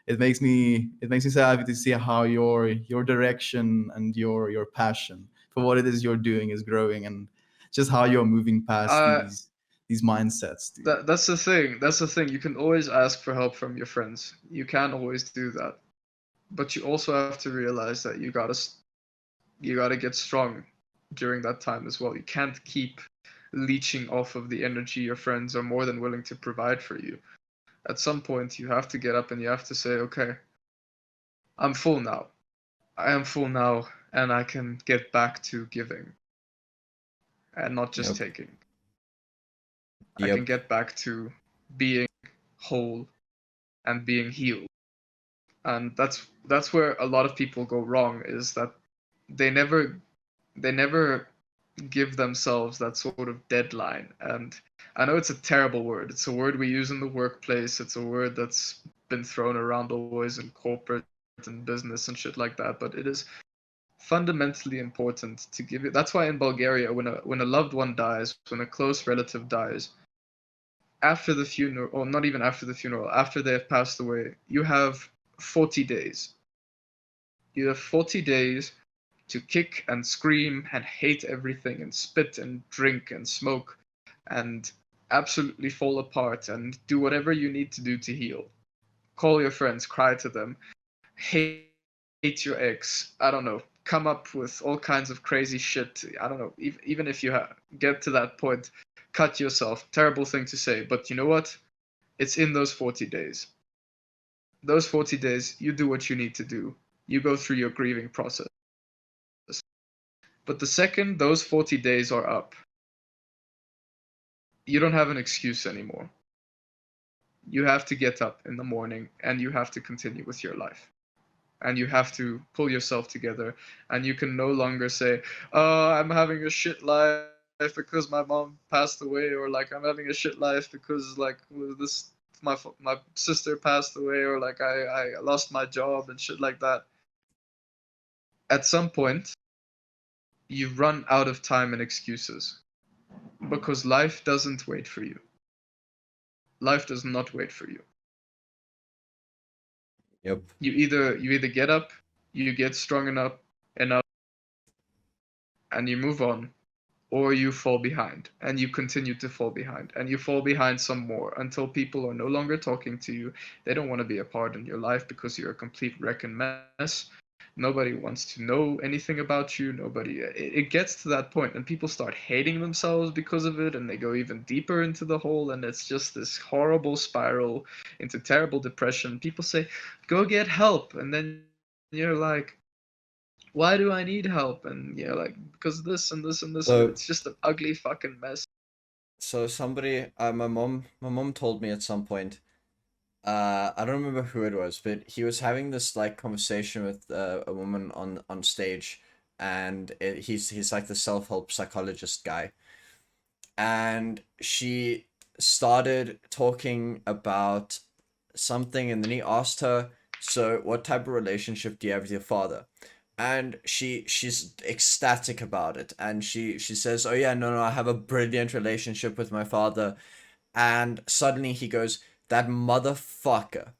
it makes me so happy to see how your direction and your passion for what it is you're doing is growing, and just how you're moving past Uh, these mindsets, dude. that's the thing. That's the thing. You can always ask for help from your friends. You can always do that. But you also have to realize that you gotta get strong during that time as well. You can't keep leeching off of the energy your friends are more than willing to provide for you. At some point, you have to get up and you have to say, okay, I'm full now. I am full now, and I can get back to giving and not just Yep. taking. I can Yep. get back to being whole and being healed. And that's where a lot of people go wrong is that they never they never give themselves that sort of deadline. And I know it's a terrible word. It's a word we use in the workplace. It's a word that's been thrown around always in corporate and business and shit like that. But it is fundamentally important to give it. That's why in Bulgaria, when a loved one dies, when a close relative dies, after the funeral, or not even after the funeral, after they have passed away, you have 40 days. You have 40 days to kick and scream and hate everything and spit and drink and smoke and absolutely fall apart and do whatever you need to do to heal. Call your friends, cry to them, hate your ex. I don't know. Come up with all kinds of crazy shit. I don't know. Even if you get to that point, cut yourself. Terrible thing to say, but you know what? It's in those 40 days. Those 40 days, you do what you need to do. You go through your grieving process. But the second those 40 days are up, you don't have an excuse anymore. You have to get up in the morning and you have to continue with your life. And you have to pull yourself together. And you can no longer say, oh, I'm having a shit life because my mom passed away, or like I'm having a shit life because like this my sister passed away, or like I lost my job and shit like that. At some point, you run out of time and excuses because life doesn't wait for you. Life does not wait for you. Yep. You either get up, you get strong enough, and you move on, or you fall behind and you continue to fall behind and you fall behind some more until people are no longer talking to you. They don't want to be a part in your life because you're a complete wreck and mess. Nobody wants to know anything about you. Nobody, it gets to that point and people start hating themselves because of it, and they go even deeper into the hole, and it's just this horrible spiral into terrible depression. People say go get help, and then you're like, why do I need help? And you're like, because this and this and this, and it's just an So ugly fucking mess. somebody, my mom told me at some point, I don't remember who it was, but he was having this like conversation with a woman on stage, and he's like the self-help psychologist guy, and she started talking about something, and then he asked her, so what type of relationship do you have with your father? And she's ecstatic about it, and she says, oh yeah, no, I have a brilliant relationship with my father. And suddenly he goes, that motherfucker.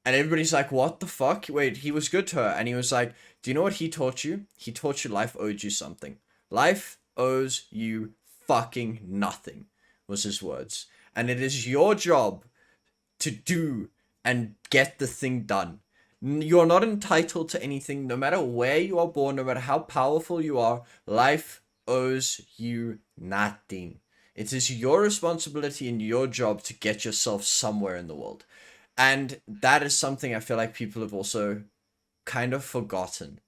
And everybody's like, what the fuck? Wait, he was good to her. And he was like, do you know what he taught you? He taught you life owed you something. Life owes you fucking nothing, was his words. And it is your job to do and get the thing done. You're not entitled to anything, no matter where you are born, no matter how powerful you are. Life owes you nothing. It is your responsibility and your job to get yourself somewhere in the world. And that is something I feel like people have also kind of forgotten.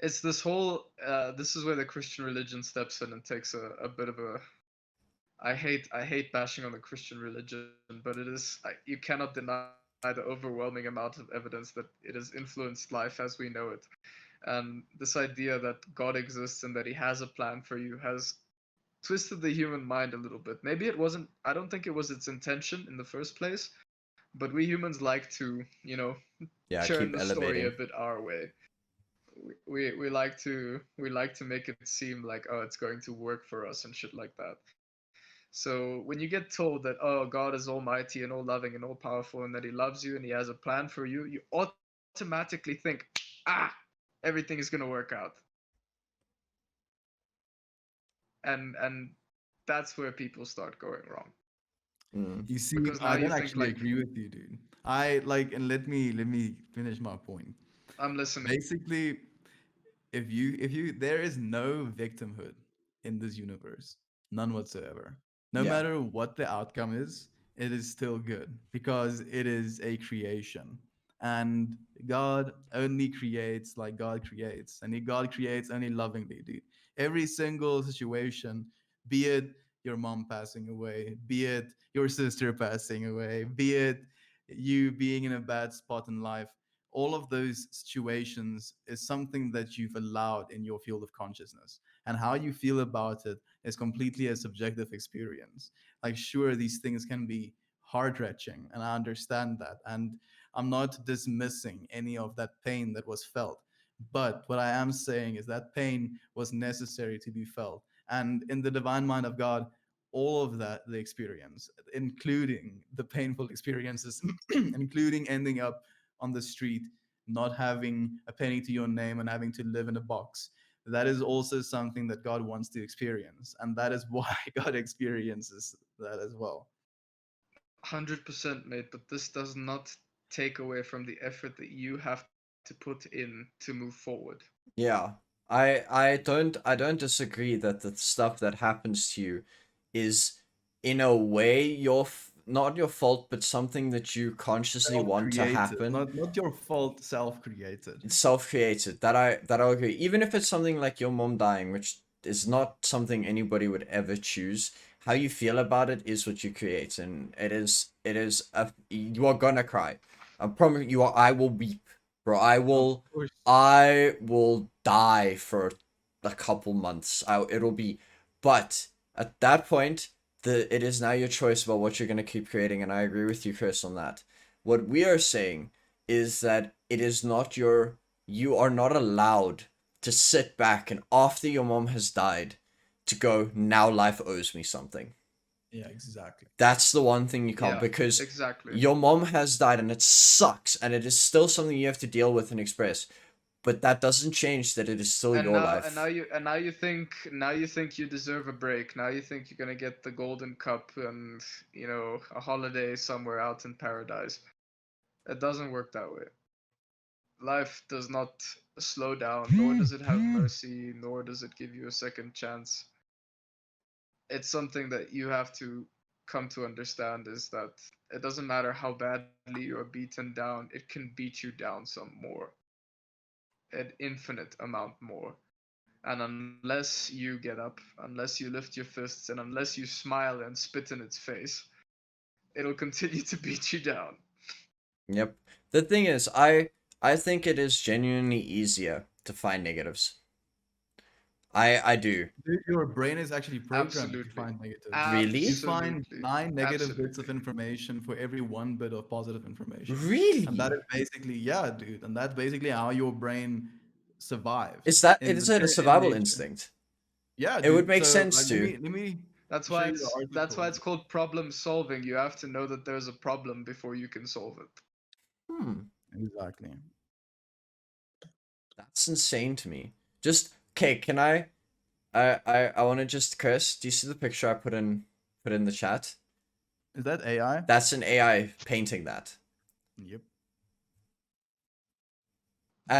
It's this whole this is where the Christian religion steps in and takes a bit of a, I hate bashing on the Christian religion, but it is, you cannot deny the overwhelming amount of evidence that it has influenced life as we know it. And this idea that God exists and that he has a plan for you has twisted the human mind a little bit. Maybe it wasn't, I don't think it was its intention in the first place, but we humans like to, Yeah, churn keep the story a elevating. bit our way. We like to make it seem like, oh, it's going to work for us and shit like that. So when you get told that, oh, God is almighty and all loving and all powerful and that he loves you and he has a plan for you, you automatically think, ah, everything is going to work out. And that's where people start going wrong, Mm. You see, because now I you don't think actually like, agree with you, dude. I like, and let me finish my point. I'm listening. Basically, if you there is no victimhood in this universe, none whatsoever. No Yeah. matter what the outcome is, it is still good because it is a creation. And God only creates like God creates, and God creates only lovingly, dude. Every single situation, be it your mom passing away, be it your sister passing away, be it you being in a bad spot in life, all of those situations is something that you've allowed in your field of consciousness, and how you feel about it is completely a subjective experience. Like, sure, these things can be heart wrenching, and I understand that, and I'm not dismissing any of that pain that was felt, but what I am saying is that pain was necessary to be felt, and in the divine mind of God, all of that, the experience, including the painful experiences, including ending up on the street, not having a penny to your name and having to live in a box. That is also something that God wants to experience. And that is why God experiences that as well. 100%, mate, but this does not take away from the effort that you have to put in to move forward. Yeah. I don't disagree that the stuff that happens to you is in a way not your fault, but something that you consciously Self want to created, happen. not your fault, self created. It's self-created. That I'll agree. Even if it's something like your mom dying, which is not something anybody would ever choose, how you feel about it is what you create, and you are gonna cry. I promise you are. I will weep, bro. I Of will. course. I will die for a couple months. It'll be, but at that point, it is now your choice about what you're gonna keep creating, and I agree with you, Chris, on that. What we are saying is that it is not you are not allowed to sit back and after your mom has died to go, now life owes me something. Yeah, exactly. That's the one thing you can't, Yeah, because exactly. your mom has died and it sucks and it is still something you have to deal with and express. but that doesn't change that it is still And your now life. you think you deserve a break. Now you think you're gonna get the golden cup and a holiday somewhere out in paradise. It doesn't work that way. Life does not slow down, nor does it have mercy, nor does it give you a second chance. It's something that you have to come to understand is that it doesn't matter how badly you're beaten down, it can beat you down some more, an infinite amount more. And unless you get up, unless you lift your fists, and unless you smile and spit in its face, it'll continue to beat you down. Yep. The thing is, I think it is genuinely easier to find negatives. I do. Your brain is actually programmed to Absolutely. find negatives. You Really? find Absolutely. 9 negative bits of Absolutely. information for every 1 bit of positive information. And that Really? is basically, yeah, dude. And that's basically how your brain survives. Is it a In survival nature. instinct? Yeah, It would dude. make So sense like to. let me That's show why you the that's why article. it's called problem solving. You have to know that there's a problem before you can solve it. Hmm. Exactly. That's insane to me. Just okay, can I want to just Chris, do you see the picture I put in the chat? Is that AI? That's an AI painting that. Yep.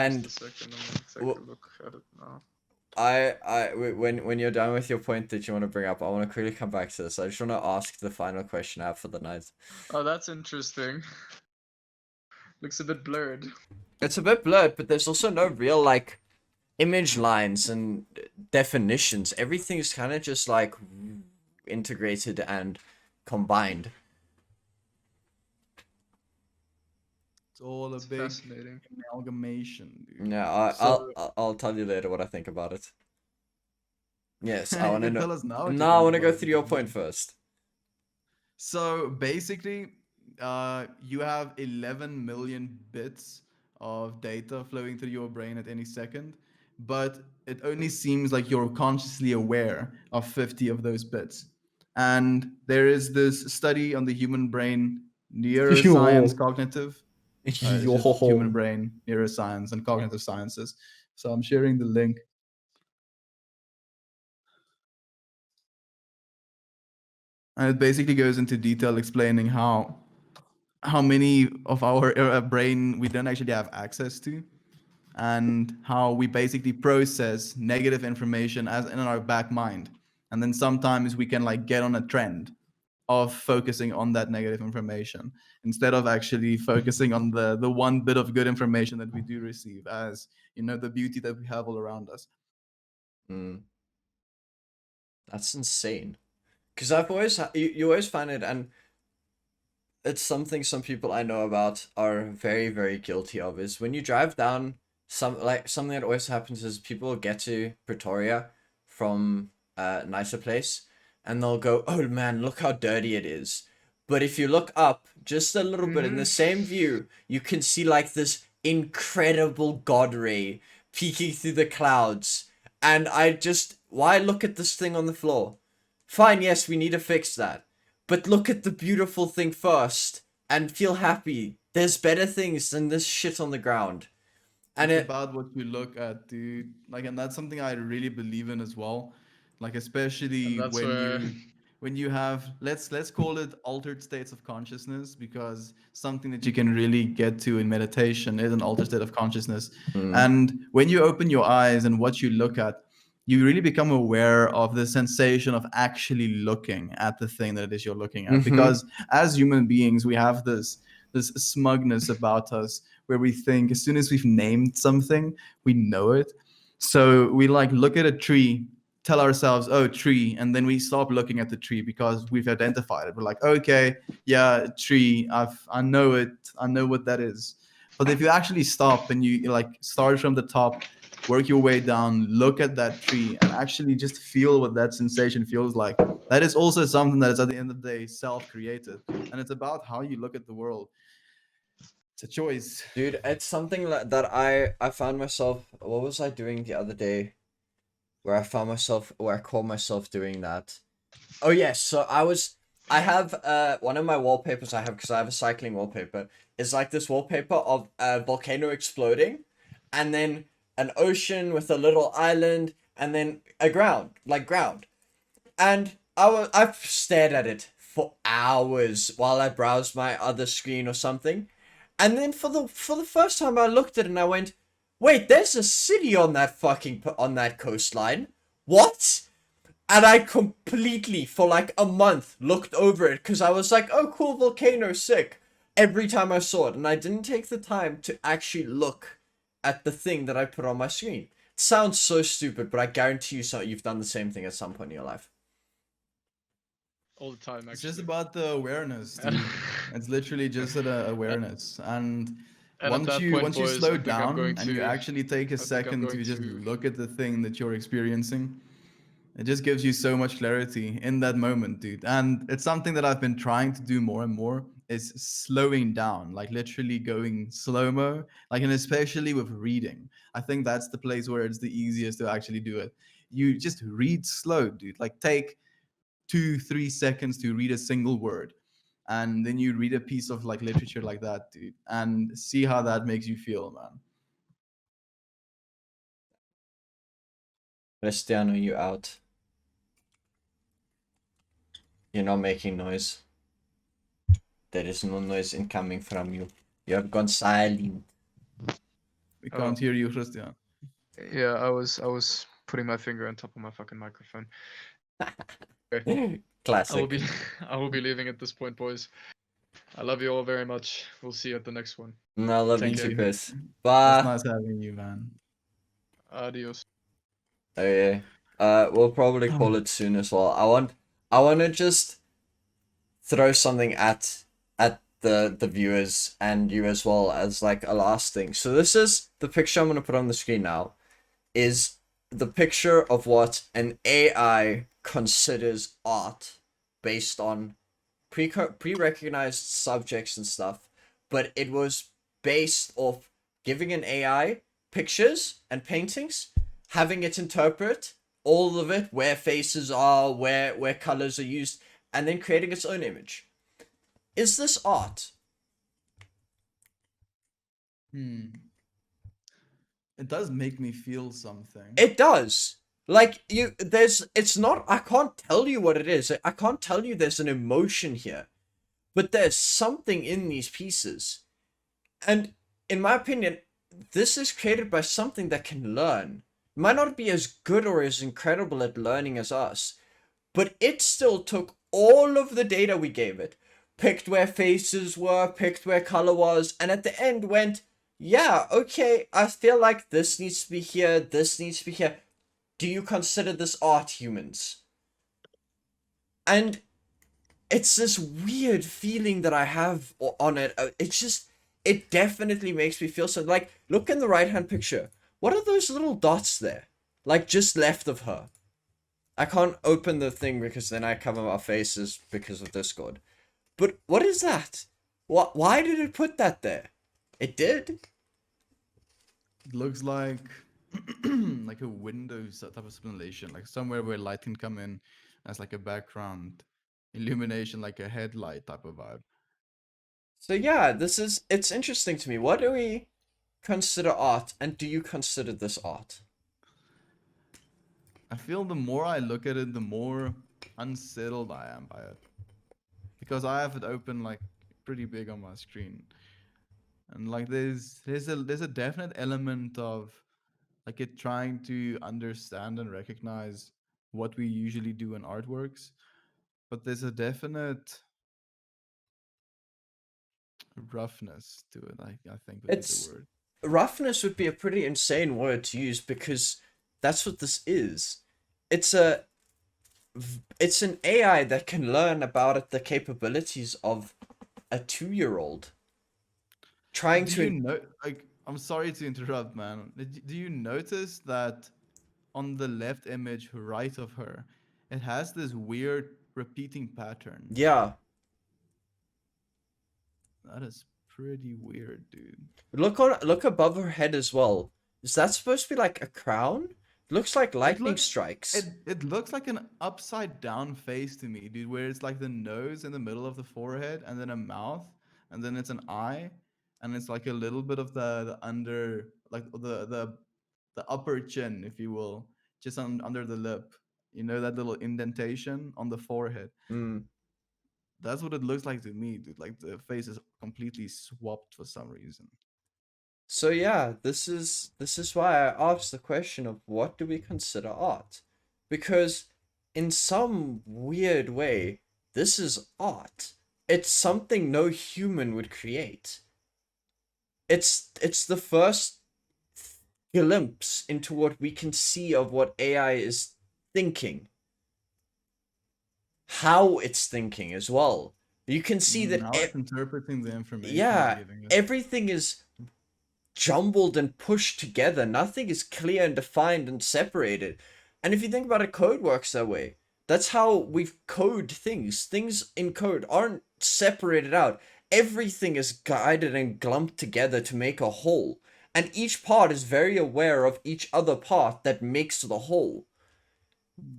Just a And second, I'm gonna take w- a look at it now. when you're done with your point that you want to bring up, I want to quickly come back to this. I just want to ask the final question I have for the night. Oh, that's interesting. Looks a bit blurred. It's a bit blurred, but there's also no real like image lines and definitions. Everything's kind of just like integrated and combined. It's all a It's big fascinating. amalgamation, dude. Yeah, So I'll tell you later what I think about it. Yes, I you want to can know. tell us now what you No, I think want to go about it through if you your point want. first. So basically, you have 11 million bits of data flowing through your brain at any second, but it only seems like you're consciously aware of 50 of those bits. And there is this study on the human brain, neuroscience, Yo, cognitive. It's just human yo. brain, neuroscience, and cognitive sciences. So I'm sharing the link. And it basically goes into detail explaining how many of our brain we don't actually have access to, and how we basically process negative information as in our back mind, and then sometimes we can like get on a trend of focusing on that negative information instead of actually focusing on the one bit of good information that we do receive, as the beauty that we have all around us. Mm, that's insane. Because I've always you always find it, and it's something some people I know about are very very guilty of. Is when you drive down something that always happens is people get to Pretoria from a nicer place, and they'll go, "Oh man, look how dirty it is." But if you look up just a little bit in the Mm-hmm. same view, you can see like this incredible god ray peeking through the clouds. And why look at this thing on the floor? Fine, yes, we need to fix that. But look at the beautiful thing first and feel happy. There's better things than this shit on the ground. And It's it about what you look at, dude. Like, and that's something I really believe in as well. Like, especially And that's when where you have, let's call it altered states of consciousness, because something that you can really get to in meditation is an altered state of consciousness. mm, And when you open your eyes and what you look at, you really become aware of the sensation of actually looking at the thing that it is you're looking at. mm-hmm, Because as human beings, we have this smugness about us where we think as soon as we've named something, we know it. So we like look at a tree, tell ourselves, oh, tree, and then we stop looking at the tree because we've identified it. We're like, okay, yeah, tree, I know it, I know what that is. But if you actually stop and you like start from the top, work your way down, look at that tree, and actually just feel what that sensation feels like, that is also something that is at the end of the day self-created, and it's about how you look at the world. It's a choice. dude, it's something that I found myself. What was I doing the other day? Where I caught myself doing that. Oh yes, so I have one of my wallpapers I have because I have a cycling wallpaper is like this wallpaper of a volcano exploding, and then an ocean with a little island, and then a ground, like ground. And I've stared at it for hours while I browsed my other screen or something. And then for the first time I looked at it and I went, "Wait, there's a city on that on that coastline. What?" And I completely, for like a month, looked over it because I was like, "Oh, cool volcano, sick." Every time I saw it, and I didn't take the time to actually look at the thing that I put on my screen. It sounds so stupid, but I guarantee you, you've done the same thing at some point in your life. All the time, It's just actually. about the awareness, And, dude. It's literally just an awareness. And and at that point, once you boys, slow down and you actually take a I think I'm second going to just to. look at the thing that you're experiencing, it just gives you so much clarity in that moment, dude. And it's something that I've been trying to do more and more is slowing down, like literally going slow-mo, like and especially with reading. I think that's the place where it's the easiest to actually do it. You just read slow, dude. Like take 2 3 seconds to read a single word, and then you read a piece of like literature like that, dude, and see how that makes you feel, man. Cristiano, you out. You're not making noise. There is no noise incoming from you. You have gone silent. We Oh, can't hear you, Christian. yeah, I was putting my finger on top of my fucking microphone. Okay, I will be Classic. I will be leaving at this point, boys. I love you all very much. We'll see you at the next one. No, I love you Take Thank care. too, you. Chris. It was Bye. nice having you, man. Adios. Okay. We'll probably call it soon as well. I want to just throw something at the viewers and you as well as like a last thing. So this is the picture I'm gonna put on the screen now. Is the picture of what an AI considers art based on pre-recognized subjects and stuff, but it was based off giving an AI pictures and paintings, having it interpret all of it, where faces are, where colors are used, and then creating its own image. Is this art? Hmm. It does make me feel something. It does. Like it's not. I can't tell you what it is. I can't tell you there's an emotion here, but there's something in these pieces. And in my opinion, this is created by something that can learn. It might not be as good or as incredible at learning as us, but it still took all of the data we gave it, picked where faces were, picked where color was, and at the end went, yeah, okay, I feel like this needs to be here, this needs to be here. Do you consider this art, humans? And it's this weird feeling that I have on it. It's just, it definitely makes me feel so. Like, look in the right hand picture. What are those little dots there? Like, just left of her. I can't open the thing because then I cover our faces because of Discord. But what is that? What? Why did it put that there? It did. It looks like like a Windows type of simulation, like somewhere where light can come in as like a background illumination, like a headlight type of vibe. So yeah, it's interesting to me. What do we consider art, and do you consider this art? I feel the more I look at it, the more unsettled I am by it. Because I have it open like pretty big on my screen. And like there's a definite element of like it trying to understand and recognize what we usually do in artworks. But there's a definite roughness to it, I think would be the It's word. roughness would be a pretty insane word to use because that's what this is. It's a it's an AI that can learn about it, the capabilities of a 2-year-old trying Do you to. know, like, I'm sorry to interrupt, man. Do you notice that on the left image right of her, it has this weird repeating pattern? Yeah, That is pretty weird, dude. look above her head as well. Is that supposed to be like a crown? Looks like It lightning look strikes. it looks like an upside down face to me, dude, where it's like the nose in the middle of the forehead and then a mouth and then it's an eye and it's like a little bit of the under like the the upper chin, if you will, just under the lip. You know that little indentation on the forehead. Mm. That's what it looks like to me, dude. Like the face is completely swapped for some reason. So yeah, this is why I asked the question of what do we consider art? Because in some weird way, this is art. It's something no human would create. It's the first glimpse into what we can see of what AI is thinking, how it's thinking as well. You can see that How it's interpreting the information we're yeah, giving it. everything is jumbled and pushed together. Nothing is clear and defined and separated. And if you think about it, code works that way. That's how we code things. Things in code aren't separated out. Everything is guided and glumped together to make a whole. And each part is very aware of each other part that makes the whole.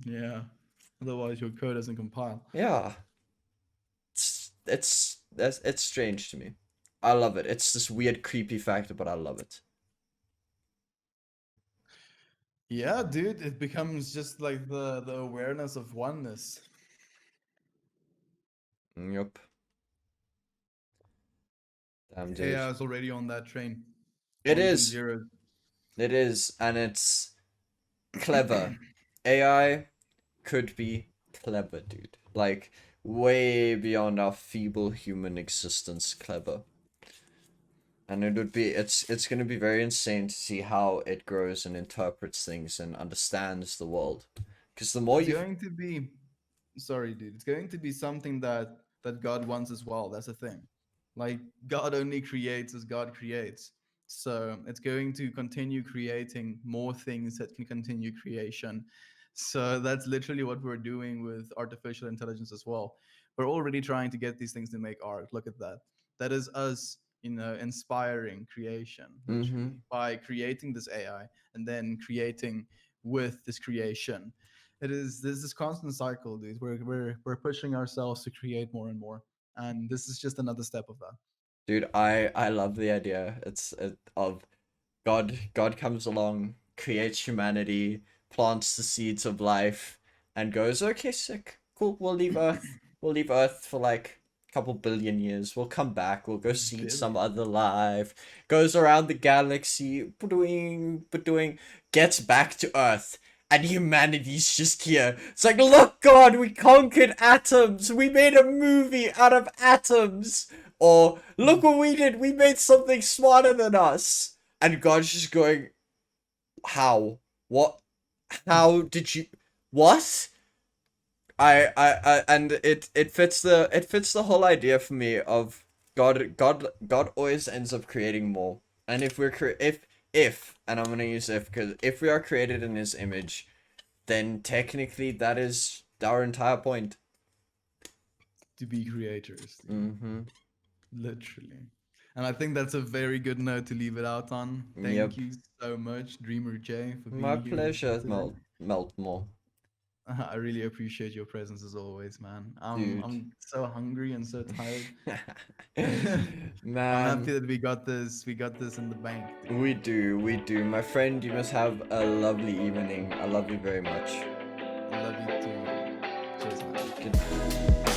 Yeah. Otherwise, your code doesn't compile. Yeah. It's strange to me. I love it. It's this weird creepy factor, but I love it. Yeah, dude, it becomes just like the awareness of oneness. Yep. Damn, dude. AI is already on that train. It Ones and is. zeros. It is, and it's clever. AI could be clever, dude. Like way beyond our feeble human existence clever. And it's gonna be very insane to see how it grows and interprets things and understands the world. Because the more It's you going to be, sorry, dude. It's going to be something that God wants as well. That's the thing. Like God only creates as God creates. So it's going to continue creating more things that can continue creation. So that's literally what we're doing with artificial intelligence as well. We're already trying to get these things to make art. Look at that. That is us, inspiring creation, mm-hmm. literally, by creating this AI and then creating with this creation. There's this constant cycle, dude. We're pushing ourselves to create more and more. And this is just another step of that. Dude, I love the idea. Of God comes along, creates humanity, plants the seeds of life, and goes, okay, sick, cool. We'll leave Earth for like a couple billion years. We'll come back. We'll go seed some Billion. other life. Goes around the galaxy, doing, gets back to Earth. And humanity's just here. It's like, look, God, we conquered atoms. We made a movie out of atoms. Or, look what we did. We made something smarter than us. And God's just going, how? What? How did you? What? And it fits the whole idea for me of God always ends up creating more. And if we're if and I'm gonna use if because if we are created in His image, then technically that is our entire point. To be creators, dude. Mm-hmm. Literally. And I think that's a very good note to leave it out on. Yep. Thank you so much, Dreamer J, for My being here with us pleasure, today. Melt more, I really appreciate your presence as always, man. I'm dude. I'm so hungry and so tired. I'm Man. happy that we got this in the bank, dude. We do. My friend, you must have a lovely evening. I love you very much. I love you too, man. Cheers, man. Good.